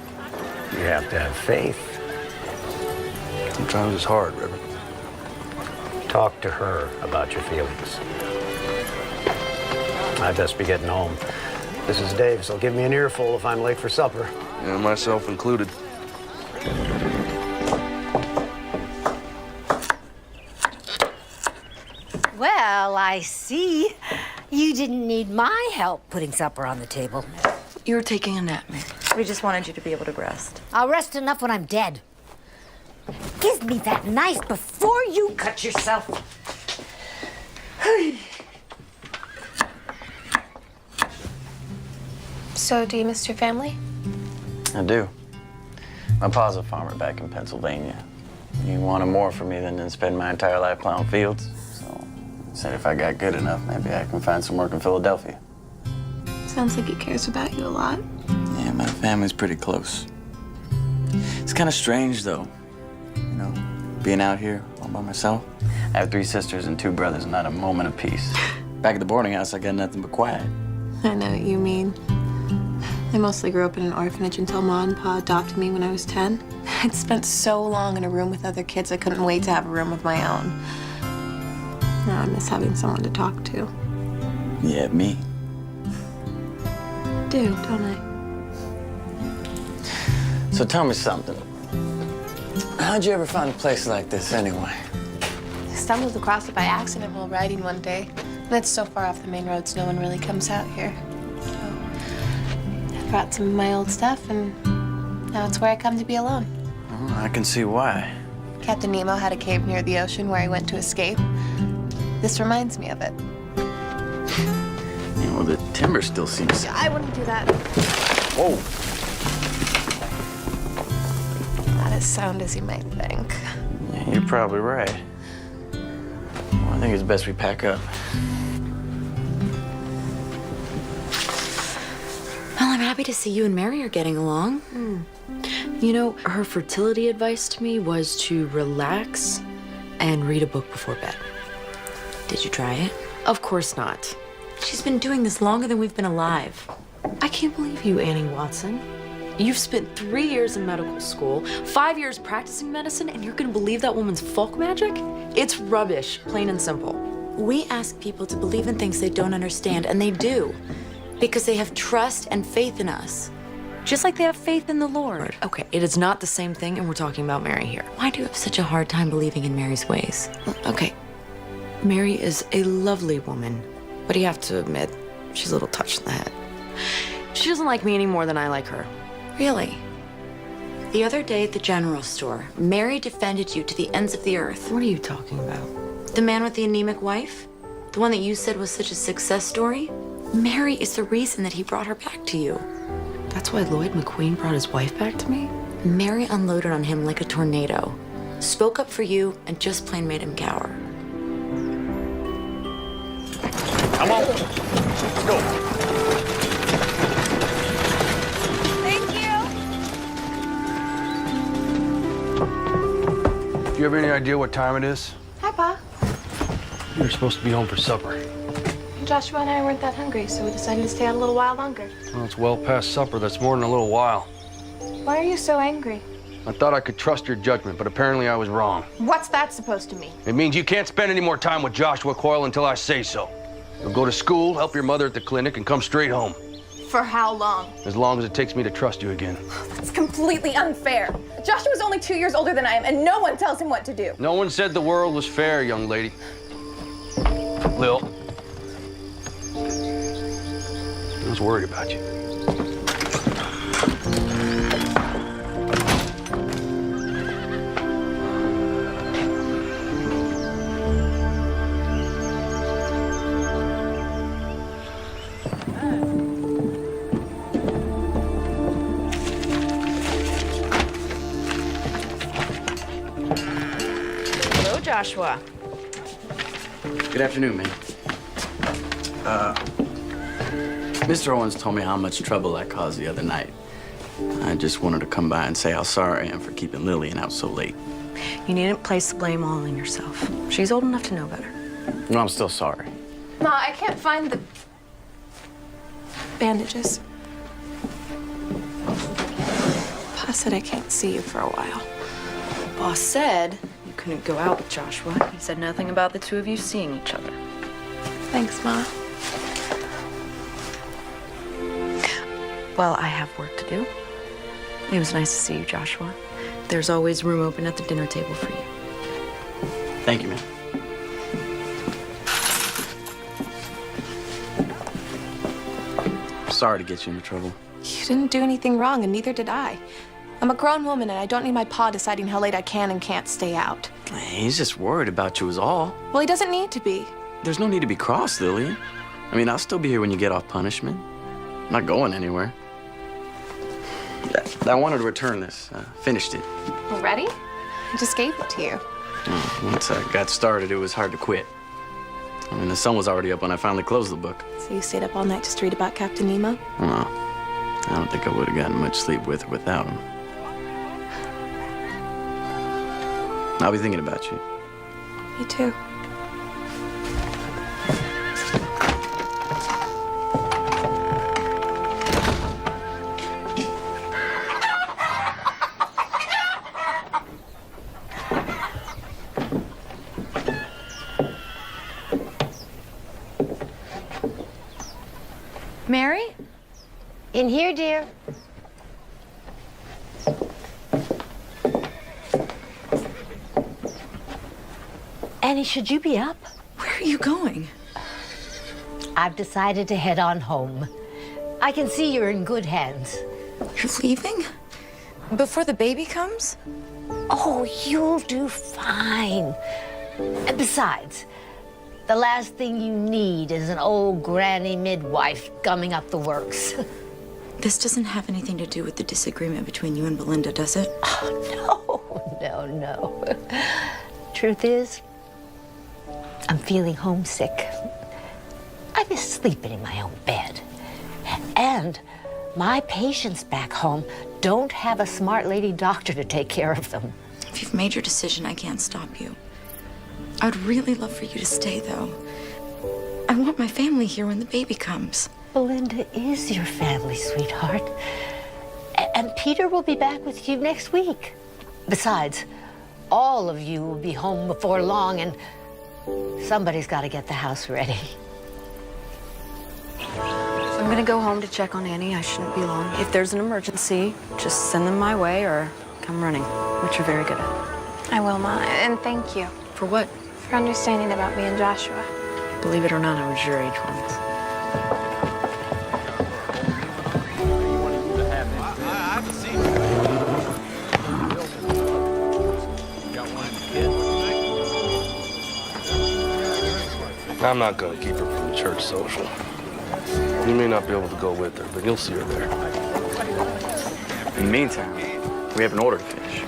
You have to have faith. Sometimes it's hard, Reverend. Talk to her about your feelings. I'd best be getting home. This is Dave, so give me an earful if I'm late for supper. Yeah, myself included. Well, I see. You didn't need my help putting supper on the table. You were taking a nap, Mary. We just wanted you to be able to rest. I'll rest enough when I'm dead. Give me that knife before you cut yourself. So, do you miss your family? I do. My pa's a farmer back in Pennsylvania. He wanted more from me than to spend my entire life plowing fields. So I said if I got good enough, maybe I can find some work in Philadelphia. Sounds like he cares about you a lot. Yeah, my family's pretty close. It's kind of strange, though. You know, being out here all by myself. I have 3 sisters and 2 brothers, and not a moment of peace. Back at the boarding house, I got nothing but quiet. I know what you mean. I mostly grew up in an orphanage until Ma and Pa adopted me when I was 10. I'd spent so long in a room with other kids, I couldn't wait to have a room of my own. Now I miss having someone to talk to. Yeah, me. Do, don't I? So tell me something. How'd you ever find a place like this, anyway? I stumbled across it by accident while riding one day. And it's so far off the main roads, no one really comes out here. So I brought some of my old stuff, and now it's where I come to be alone. Oh, I can see why. Captain Nemo had a cave near the ocean where he went to escape. This reminds me of it. Yeah, well, the timber still seems... I wouldn't do that. Whoa. Not as sound as you might think. Yeah, you're probably right. Well, I think it's best we pack up. Well, I'm happy to see you and Mary are getting along. You know, her fertility advice to me was to relax and read a book before bed. Did you try it? Of course not. She's been doing this longer than we've been alive. I can't believe you, Annie Watson. You've spent 3 years in medical school, 5 years practicing medicine, and you're gonna believe that woman's folk magic? It's rubbish, plain and simple. We ask people to believe in things they don't understand, and they do. Because they have trust and faith in us. Just like they have faith in the Lord. Okay, it is not the same thing, and we're talking about Mary here. Why do you have such a hard time believing in Mary's ways? Okay, Mary is a lovely woman, but you have to admit, she's a little touched in the head. She doesn't like me any more than I like her. Really? The other day at the general store, Mary defended you to the ends of the earth. What are you talking about? The man with the anemic wife? The one that you said was such a success story? Mary is the reason that he brought her back to you. That's why Lloyd McQueen brought his wife back to me? Mary unloaded on him like a tornado, spoke up for you, and just plain made him cower. Come on. Let's go. Thank you. Do you have any idea what time it is? Hi, Pa. You're supposed to be home for supper. Joshua and I weren't that hungry, so we decided to stay out a little while longer. Well, it's well past supper. That's more than a little while. Why are you so angry? I thought I could trust your judgment, but apparently I was wrong. What's that supposed to mean? It means you can't spend any more time with Joshua Coyle until I say so. You'll go to school, help your mother at the clinic, and come straight home. For how long? As long as it takes me to trust you again. That's completely unfair. Joshua's only 2 years older than I am, and no one tells him what to do. No one said the world was fair, young lady. Lil. I was worried about you. Hello, Joshua. Good afternoon, man. Mr. Owens told me how much trouble I caused the other night. I just wanted to come by and say how sorry I am for keeping Lillian out so late. You needn't place the blame all on yourself. She's old enough to know better. No, I'm still sorry. Ma, I can't find the bandages. Pa said I can't see you for a while. Boss said you couldn't go out with Joshua. He said nothing about the two of you seeing each other. Thanks, Ma. Well, I have work to do. It was nice to see you, Joshua. There's always room open at the dinner table for you. Thank you, man. Sorry to get you into trouble. You didn't do anything wrong, and neither did I. I'm a grown woman, and I don't need my pa deciding how late I can and can't stay out. He's just worried about you is all. Well, he doesn't need to be. There's no need to be cross, Lillian. I mean, I'll still be here when you get off punishment. I'm not going anywhere. I wanted to return this. Finished it. Already? I just gave it to you. Once I got started, it was hard to quit. I mean, the sun was already up when I finally closed the book. So you stayed up all night just to read about Captain Nemo? Well, I don't think I would have gotten much sleep with or without him. I'll be thinking about you. Me too. Mary? In here, dear. Annie, should you be up? Where are you going? I've decided to head on home. I can see you're in good hands. You're leaving? Before the baby comes? Oh, you'll do fine. And besides, the last thing you need is an old granny midwife gumming up the works. This doesn't have anything to do with the disagreement between you and Belinda, does it? Oh, no. Truth is, I'm feeling homesick. I miss sleeping in my own bed. And my patients back home don't have a smart lady doctor to take care of them. If you've made your decision, I can't stop you. I'd really love for you to stay, though. I want my family here when the baby comes. Belinda is your family, sweetheart. And Peter will be back with you next week. Besides, all of you will be home before long, and somebody's got to get the house ready. I'm gonna go home to check on Annie. I shouldn't be long. If there's an emergency, just send them my way or come running, which you're very good at. I will, Ma, and thank you For what? for understanding about me and Joshua. Believe it or not, I was your age once. I'm not gonna keep her from the church social. You may not be able to go with her, but you'll see her there. In the meantime, we have an order to finish.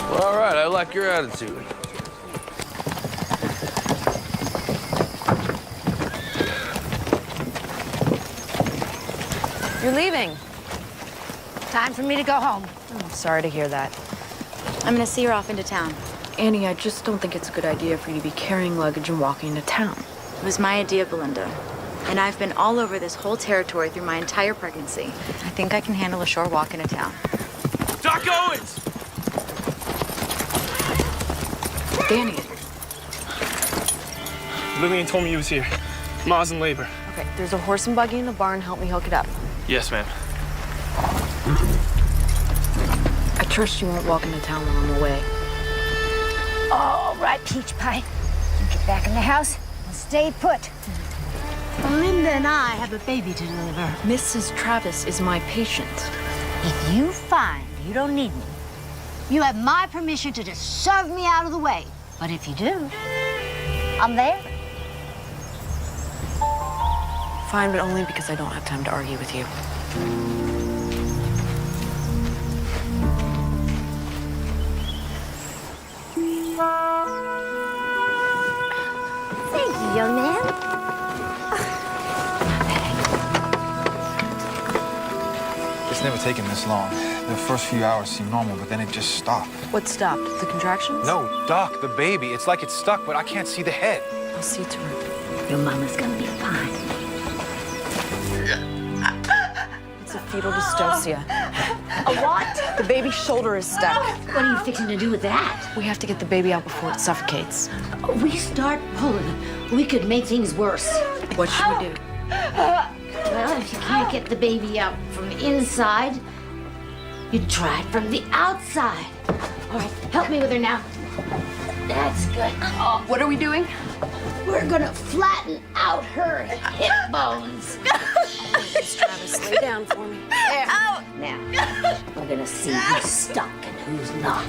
Well, all right, I like your attitude. You're leaving. Time for me to go home. Oh, sorry to hear that. I'm gonna see her off into town. Annie, I just don't think it's a good idea for you to be carrying luggage and walking into town. It was my idea, Belinda. And I've been all over this whole territory through my entire pregnancy. I think I can handle a short walk into town. Doc Owens! Danny. Lillian told me you was here. Ma's in labor. Okay, there's a horse and buggy in the barn. Help me hook it up. Yes, ma'am. I trust you won't walk into town while I'm away. All right, Peach Pie. You get back in the house and stay put. Linda and I have a baby to deliver. Mrs. Travis is my patient. If you find you don't need me, you have my permission to just shove me out of the way. But if you do, I'm there. Fine, but only because I don't have time to argue with you. Thank you, young man. It's never taken this long. The first few hours seemed normal, but then it just stopped. What stopped? The contractions? No, Doc, the baby. It's like it's stuck, but I can't see the head. I'll see to her. Your mama's gonna be fine. It's a fetal dystocia. A what? The baby's shoulder is stuck. What are you fixing to do with that? We have to get the baby out before it suffocates. We start pulling. We could make things worse. What should we do? Well, if you can't get the baby out from inside, you try it from the outside. All right, help me with her now. That's good. Oh, What are we doing? we're gonna flatten out her hip bones. Miss Travis, lay down for me. There. Now, we're gonna see who's stuck and who's not.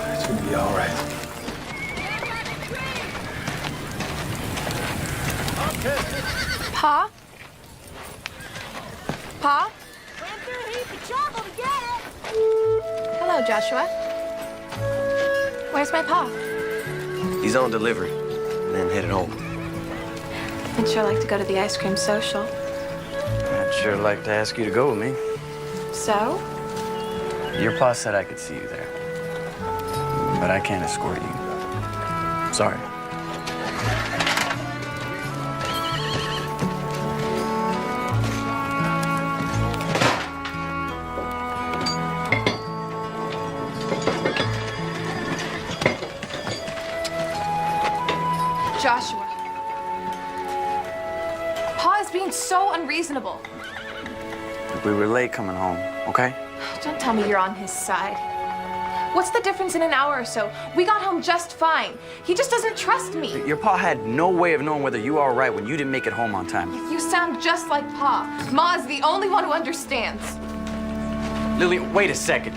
It's gonna be all right. Pa? Pa? Hello, Joshua. Where's my pa? He's on delivery, and then headed home. I'd sure like to go to the ice cream social. I'd sure like to ask you to go with me. So? Your pa said I could see you there, but I can't escort you. Sorry. Joshua. Pa is being so unreasonable. We were late coming home, okay? Don't tell me you're on his side. What's the difference in an hour or so? We got home just fine. He just doesn't trust me. Your pa had no way of knowing whether you are all right when you didn't make it home on time. You sound just like Pa. Ma is the only one who understands. Lily, wait a second.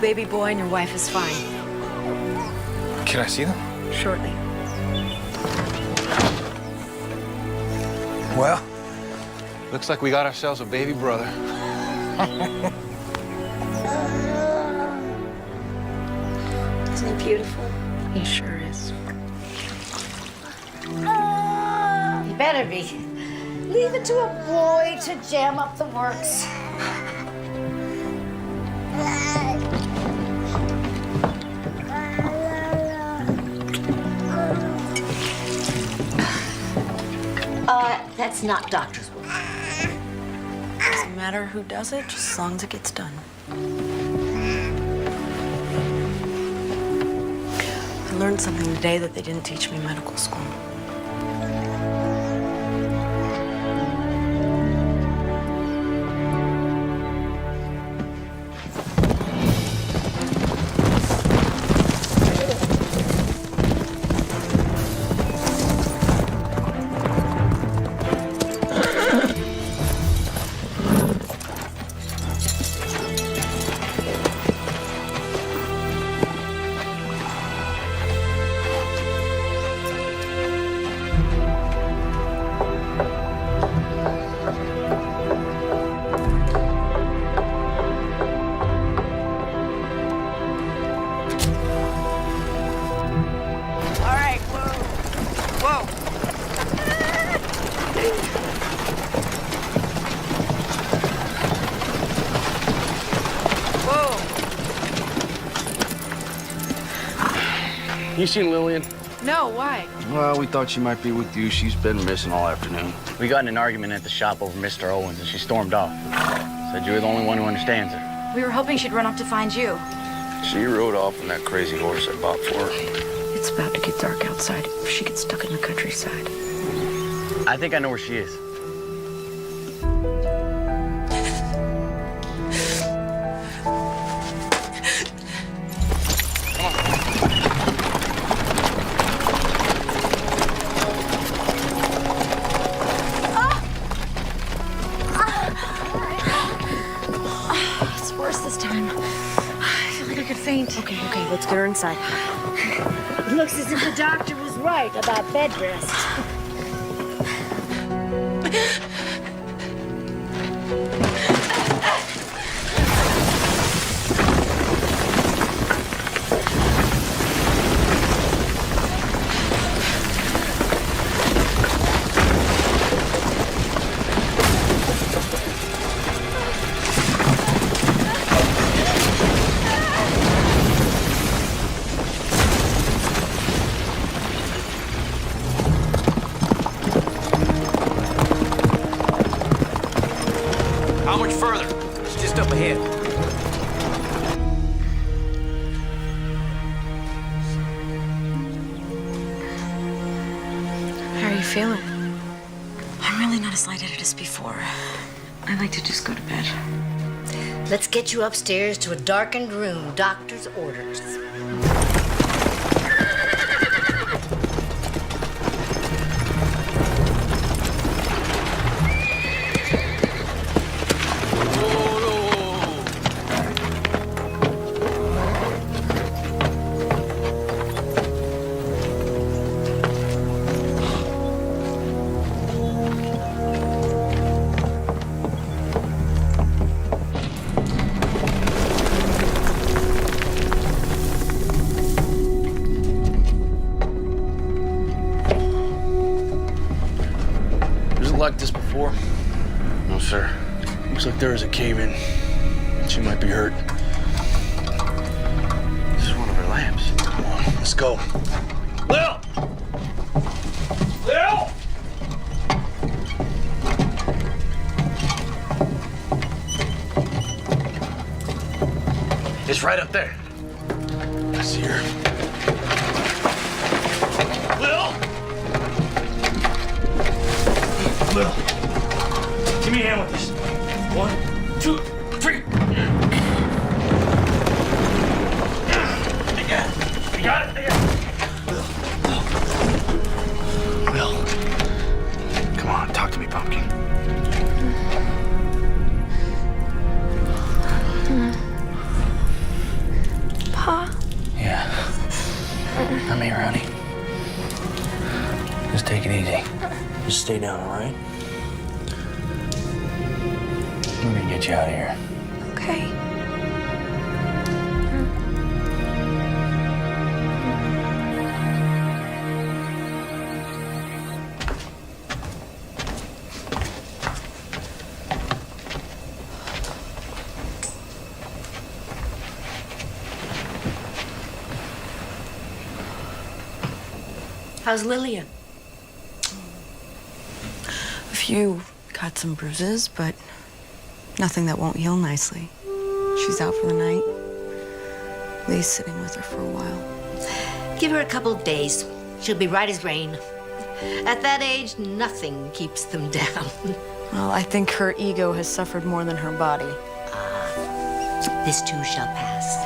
baby boy and your wife is fine. Can I see them? Shortly. Well, looks like we got ourselves a baby brother. Isn't he beautiful? He sure is. You better be. Leave it to a boy to jam up the works. That's not doctor's work. Doesn't matter who does it, just as long as it gets done. I learned something today that they didn't teach me in medical school. You seen Lillian? No, why? Well, we thought she might be with you. She's been missing all afternoon. We got in an argument at the shop over Mr. Owens, and she stormed off. Said you were the only one who understands her. We were hoping she'd run off to find you. She rode off on that crazy horse I bought for her. It's about to get dark outside if she gets stuck in the countryside. I think I know where she is. It's worse this time. I feel like I could faint. Okay, let's get her inside. It looks as if the doctor was right about bed rest. How much further? It's just up ahead. How are you feeling? I'm really not as lightheaded as before. I like to just go to bed. Let's get you upstairs to a darkened room. Doctor's orders. Like this before? No, sir. Looks like there is a cave-in. She might be hurt. This is one of her lamps. Come on, let's go. Lil! Lil! It's right up there. I see her. Lil! Lil, give me a hand with this. 1, 2, 3. You got it? Lil. Come on, talk to me, Pumpkin. Here, honey. Just take it easy. Just stay down, all right? We're gonna get you out of here. Okay. How's Lillian? A few got some bruises, but nothing that won't heal nicely. She's out for the night. Lee's sitting with her for a while. Give her a couple of days. She'll be right as rain. At that age, nothing keeps them down. Well, I think her ego has suffered more than her body. This too shall pass.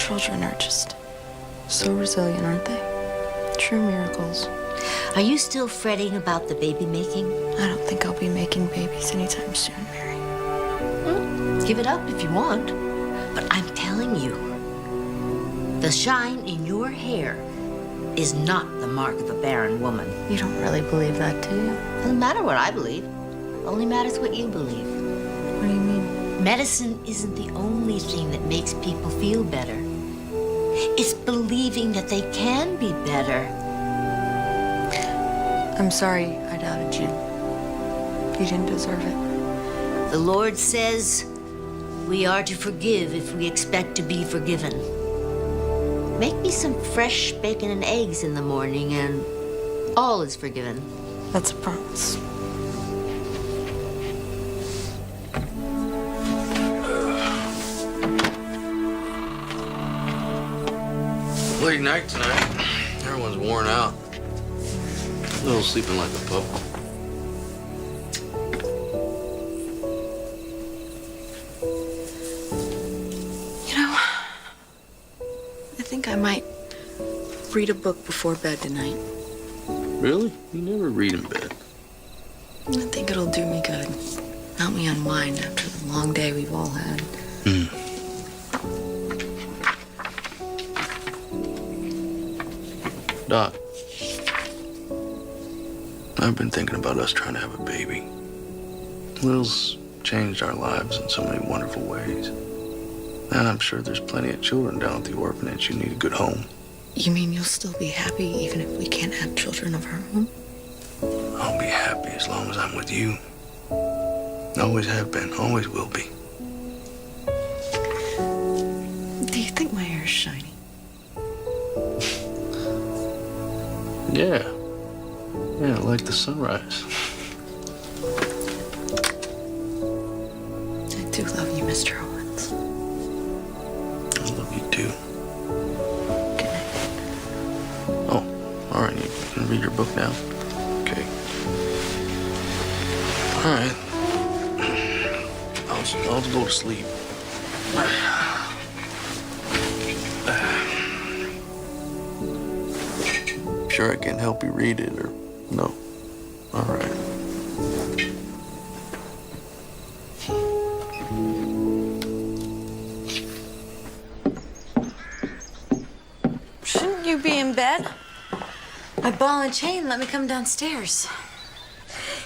Children are just so resilient, aren't they? True miracles. Are you still fretting about the baby making? I don't think I'll be making babies anytime soon, Mary. Give it up if you want. But I'm telling you, the shine in your hair is not the mark of a barren woman. You don't really believe that, do you? Doesn't matter what I believe. Only matters what you believe. What do you mean? Medicine isn't the only thing that makes people feel better. It's believing that they can be better. I'm sorry I doubted you. You didn't deserve it. The Lord says we are to forgive if we expect to be forgiven. Make me some fresh bacon and eggs in the morning and all is forgiven. That's a promise. Late night tonight. Everyone's worn out. Little sleeping like a pup. You know, I think I might read a book before bed tonight. Really? You never read in bed. I think it'll do me good. Help me unwind after the long day we've all had. Doc, I've been thinking about us trying to have a baby. Lil's changed our lives in so many wonderful ways. And I'm sure there's plenty of children down at the orphanage who need a good home. You mean you'll still be happy even if we can't have children of our own? I'll be happy as long as I'm with you. Always have been, always will be. Do you think my hair's shiny? Yeah. Yeah, like the sunrise. I do love you, Mr. Owens. I love you too. Good night. Oh, all right. You can read your book now? Okay. All right. I'll just go to sleep. Sure I can help you read it, or no? All right. Shouldn't you be in bed? My ball and chain let me come downstairs.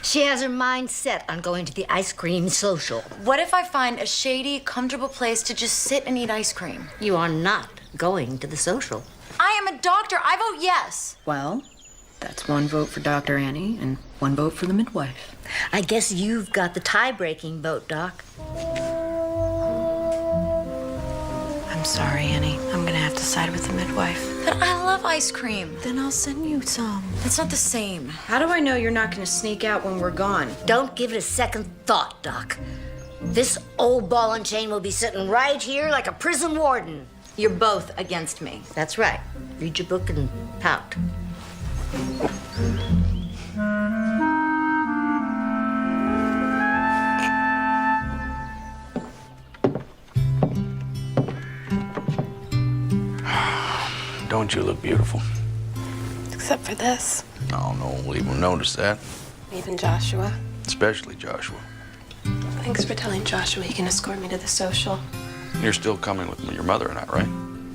She has her mind set on going to the ice cream social. What if I find a shady, comfortable place to just sit and eat ice cream? You are not going to the social. I am a doctor. I vote yes. Well, that's one vote for Dr. Annie and one vote for the midwife. I guess you've got the tie-breaking vote, Doc. I'm sorry, Annie. I'm gonna have to side with the midwife. But I love ice cream. Then I'll send you some. It's not the same. How do I know you're not gonna sneak out when we're gone? Don't give it a second thought, Doc. This old ball and chain will be sitting right here like a prison warden. You're both against me. That's right. Read your book and pout. Don't you look beautiful? Except for this. Oh, no one will even notice that. Even Joshua. Especially Joshua. Thanks for telling Joshua he can escort me to the social. You're still coming with your mother and I, right?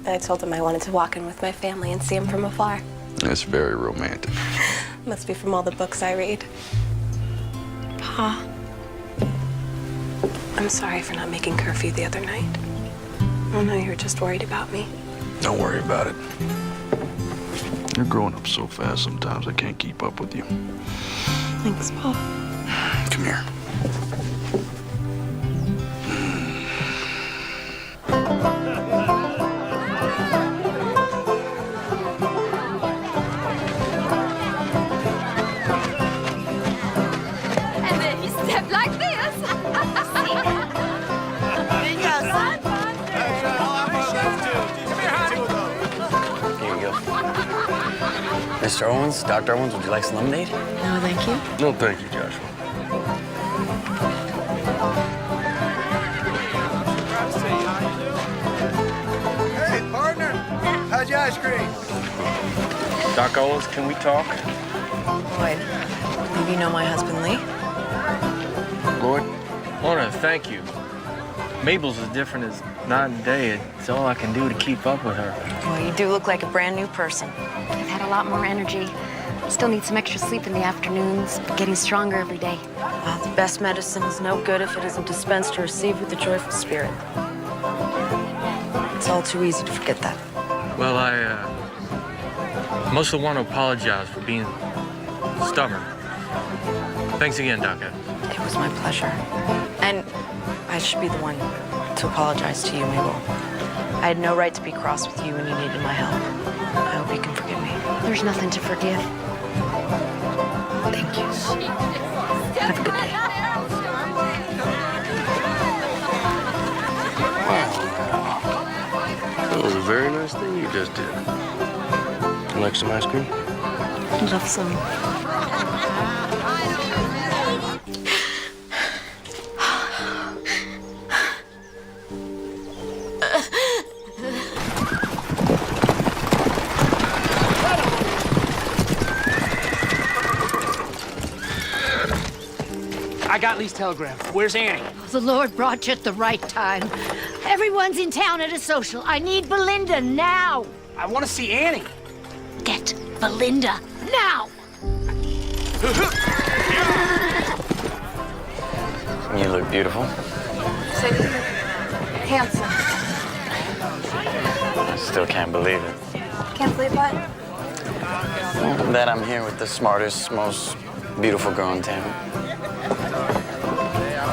And I told him I wanted to walk in with my family and see him from afar. That's very romantic. Must be from all the books I read. Pa, I'm sorry for not making curfew the other night. I know you were just worried about me. Don't worry about it. You're growing up so fast sometimes I can't keep up with you. Thanks, Pa. Come here. And then you step like this. Here you go. Mr. Owens, Dr. Owens, would you like some lemonade? No, thank you. No, thank you, Joshua. Hey, partner. How's your ice cream? Doc Owens, can we talk? Lloyd, maybe you know my husband, Lee? Lloyd? I want to thank you. Mabel's as different as night and day. It's all I can do to keep up with her. Well, you do look like a brand new person. I've had a lot more energy. Still need some extra sleep in the afternoons, but getting stronger every day. Well, the best medicine is no good if it isn't dispensed or received with a joyful spirit. It's all too easy to forget that. Well, I mostly want to apologize for being stubborn. Thanks again, Doc. It was my pleasure. And I should be the one to apologize to you, Mabel. I had no right to be cross with you when you needed my help. I hope you can forgive me. There's nothing to forgive. Thank you. Have a good day. Wow. That was a very nice thing you just did. You like some ice cream? I'd love some. I got Lee's telegram. Where's Annie? The Lord brought you at the right time. Everyone's in town at a social. I need Belinda now. I want to see Annie. Get Belinda now. You look beautiful. So you handsome. I still can't believe it. Can't believe what? That I'm here with the smartest, most beautiful girl in town.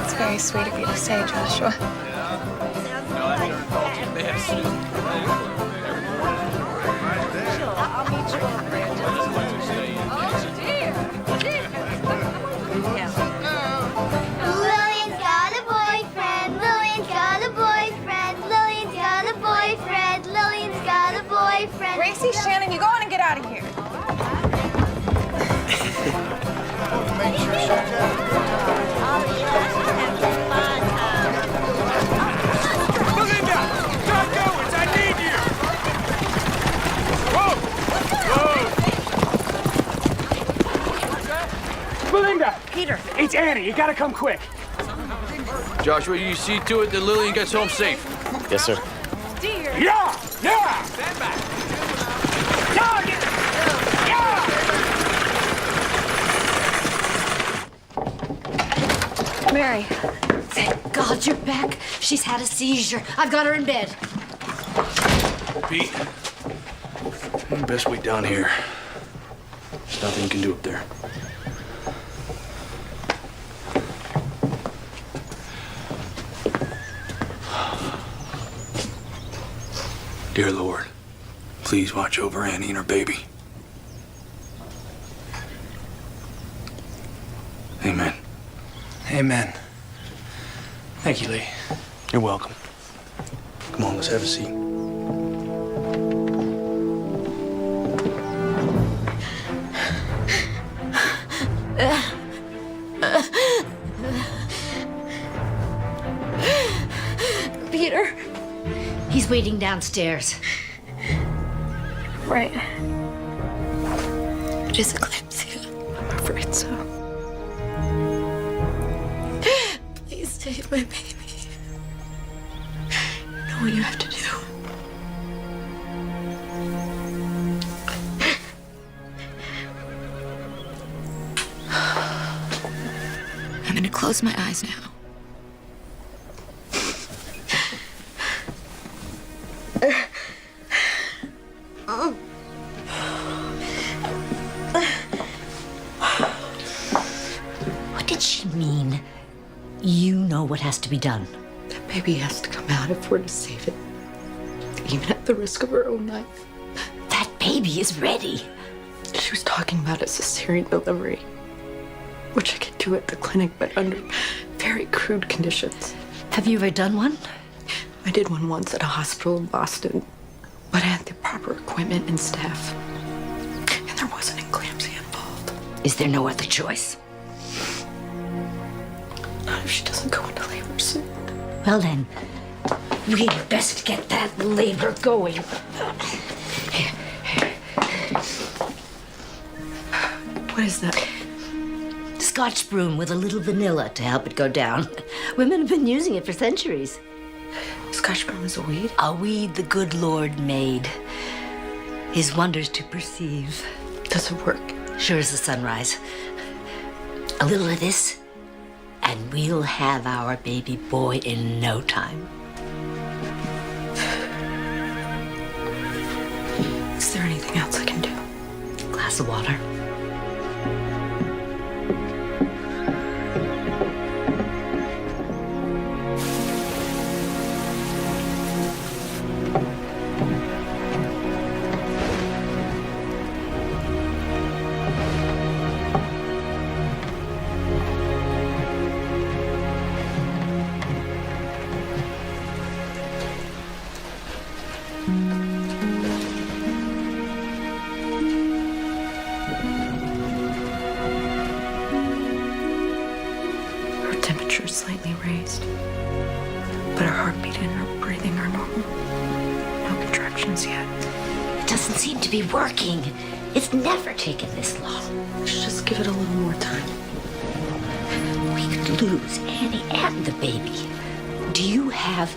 It's very sweet of you to say, Joshua. Lillian's got a boyfriend. Lillian's got a boyfriend. Lillian's got a boyfriend. Lillian's got a boyfriend. Gracie, Shannon, you go on and get out of here. Belinda! Doc Owens, I need you! Whoa! Whoa! Belinda! Peter! It's Annie. You gotta come quick. Joshua, you see to it that Lillian gets home safe. Yes, sir. Yeah! Yeah! Stand back. Mary. Thank God you're back. She's had a seizure. I've got her in bed. Pete, best wait down here. There's nothing you can do up there. Dear Lord, please watch over Annie and her baby. Amen. Amen. Thank you, Lee. You're welcome. Come on, let's have a seat. Peter. He's waiting downstairs. Right. It is eclampsia. I'm afraid so. Please save my baby. You know what you have to do. close my eyes now. What did she mean? You know what has to be done. That baby has to come out if we're to save it, even at the risk of her own life. That baby is ready. She was talking about a cesarean delivery, which I could do at the clinic, but under very crude conditions. Have you ever done one? I did one once at a hospital in Boston, but I had the proper equipment and staff, and there wasn't eclampsia involved. Is there no other choice? Not if she doesn't go into labor soon. Well then, we'd best get that labor going. What is that? Scotch broom with a little vanilla to help it go down. Women have been using it for centuries. Scotch broom is a weed? A weed the good Lord made. His wonders to perceive. Does it work? Sure as the sunrise. A little of this, and we'll have our baby boy in no time. Is there anything else I can do? Glass of water. Her temperature is slightly raised, but her heartbeat and her breathing are normal. No contractions yet. It doesn't seem to be working. It's never taken this long. Let's just give it a little more time. We could lose Annie and the baby. Do you have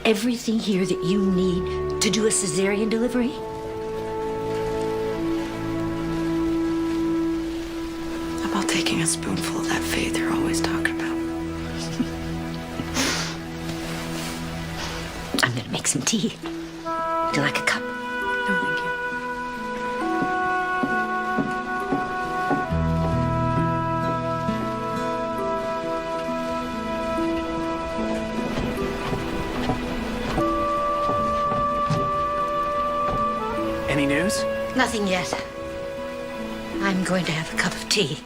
everything here that you need to do a cesarean delivery? About taking a spoonful of that faith you're always talking about. I'm gonna make some tea. Would you like a cup? No, thank you. Any news? Nothing yet. I'm going to have a cup of tea.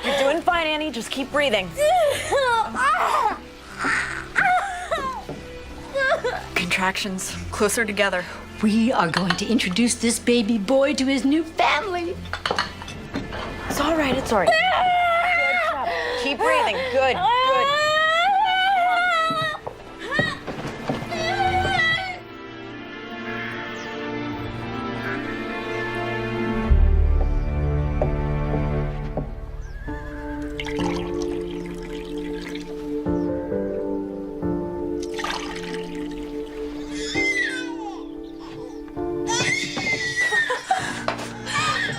You're doing fine, Annie. Just keep breathing. Contractions closer together. We are going to introduce this baby boy to his new family. It's all right. It's all right. Good job. Keep breathing. Good. Good.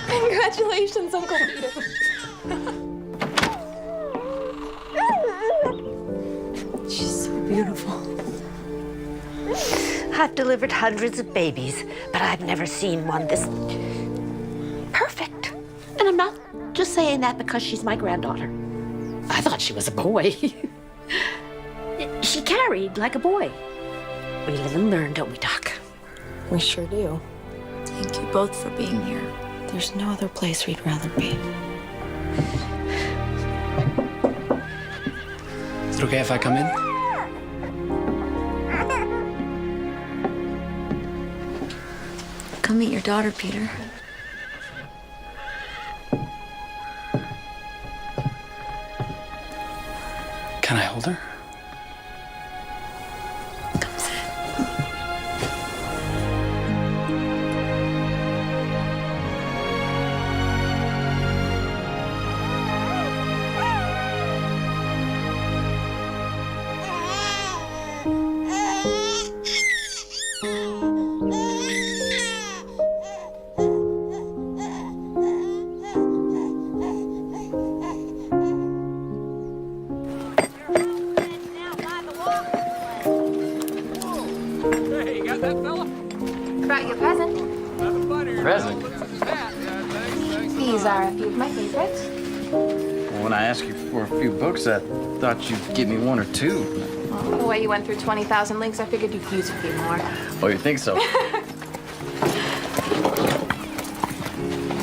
Congratulations, Uncle Peter. She's so beautiful. I've delivered hundreds of babies, but I've never seen one this perfect. And I'm not just saying that because she's my granddaughter. I thought she was a boy. She carried like a boy. We live and learn, don't we, Doc? We sure do. Thank you both for being here. There's no other place we'd rather be. Is it okay if I come in? Come meet your daughter, Peter. Can I hold her? Come sit. present. Present? These are a few of my favorites. Well, when I asked you for a few books, I thought you'd give me one or two. Well, the way you went through 20,000 links, I figured you'd use a few more. Oh, you think so?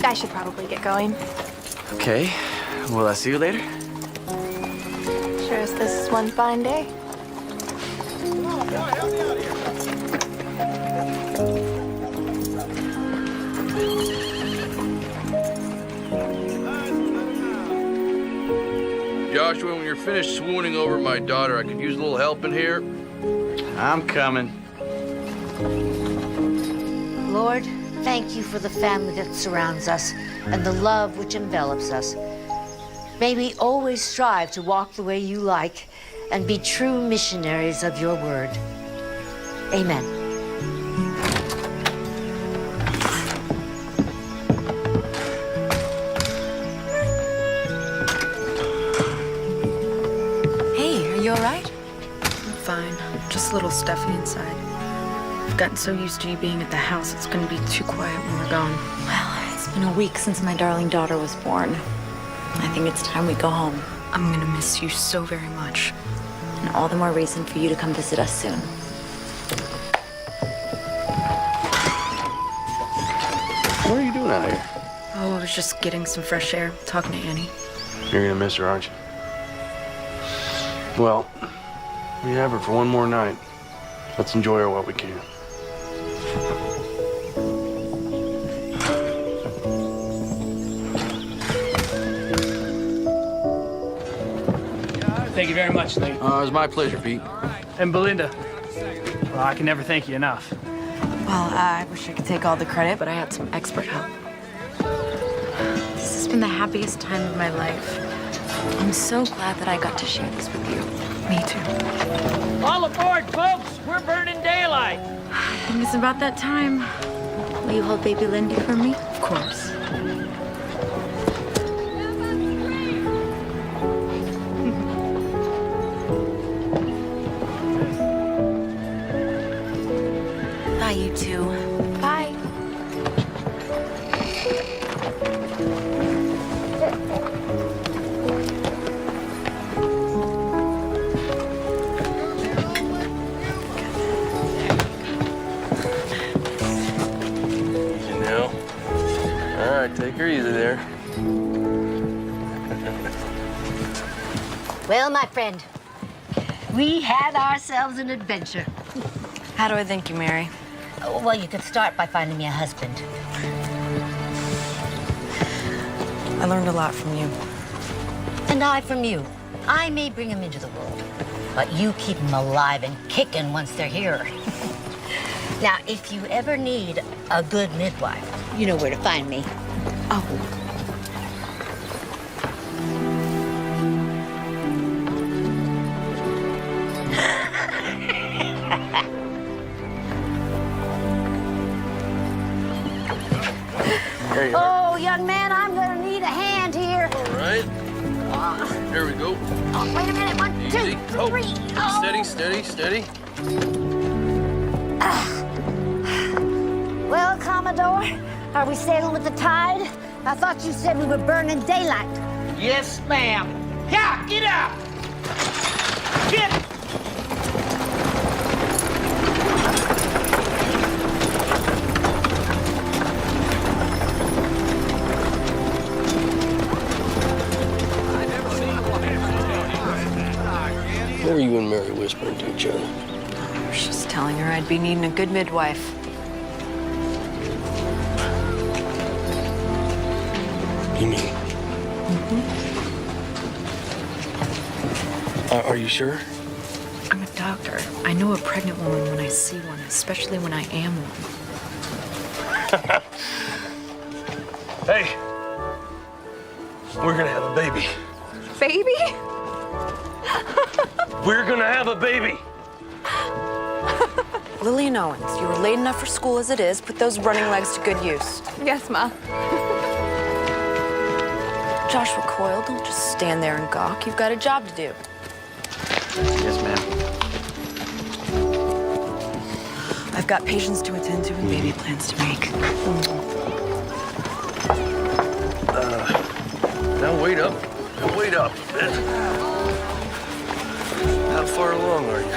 I should probably get going. Okay. Will I see you later? Sure as this is one fine day. Joshua, when you're finished swooning over my daughter, I could use a little help in here. I'm coming. Lord, thank you for the family that surrounds us and the love which envelops us. May we always strive to walk the way you like and be true missionaries of your word. Amen. Hey, are you all right? I'm fine. Just a little stuffy inside. I've gotten so used to you being at the house, it's gonna be too quiet when we're gone. Well, it's been a week since my darling daughter was born. I think it's time we go home. I'm gonna miss you so very much. And all the more reason for you to come visit us soon. What are you doing out here? Oh, I was just getting some fresh air, talking to Annie. You're gonna miss her, aren't you? Well, we have her for one more night. Let's enjoy her while we can. Thank you very much, Lee. It was my pleasure, Pete. And Belinda. Well, I can never thank you enough. Well, I wish I could take all the credit, but I had some expert help. This has been the happiest time of my life. I'm so glad that I got to share this with you. Me too. All aboard, folks! We're burning daylight! I think it's about that time. Will you hold baby Lindy for me? Of course. Bye, you two. Bye. You know? All right, take her easy there. Well, my friend, we had ourselves an adventure. How do I thank you, Mary? Well, you could start by finding me a husband. I learned a lot from you. And I from you. I may bring them into the world, but you keep them alive and kicking once they're here. Now, if you ever need a good midwife, you know where to find me. Oh. There you Oh, young man, I'm gonna need a hand here. All right. Here we go. Oh, wait a minute. 1, Easy. 2, 3. Oh. Steady, steady, steady. Well, Commodore, are we sailing with the tide? I thought you said we were burning daylight. Yes, ma'am. Yeah, get up! Get! What were you and Mary whispering to each other? I was just telling her I'd be needing a good midwife. You mean? Are you sure? I'm a doctor. I know a pregnant woman when I see one, especially when I am one. Hey, we're gonna have a baby. Baby? We're gonna have a baby. Lillian Owens, you were late enough for school as it is. Put those running legs to good use. Yes, Ma. Joshua Coyle, don't just stand there and gawk. You've got a job to do. Yes, ma'am. I've got patients to attend to and baby plans to make. Now wait up. Now wait up. How far along are you?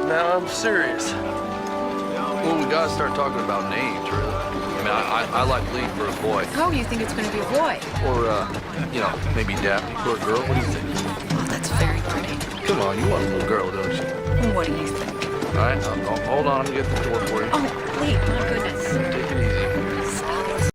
Now I'm serious. Well, we gotta start talking about names, really. I mean, I like Lee for a boy. Oh, you think it's going to be a boy? Or, you know, maybe Daphne for a girl. What do you think? Oh, that's very pretty. Come on, you want a little girl, don't you? What do you think? All right, hold on. I'm gonna get the door for you. Oh, Lee, my goodness. Take it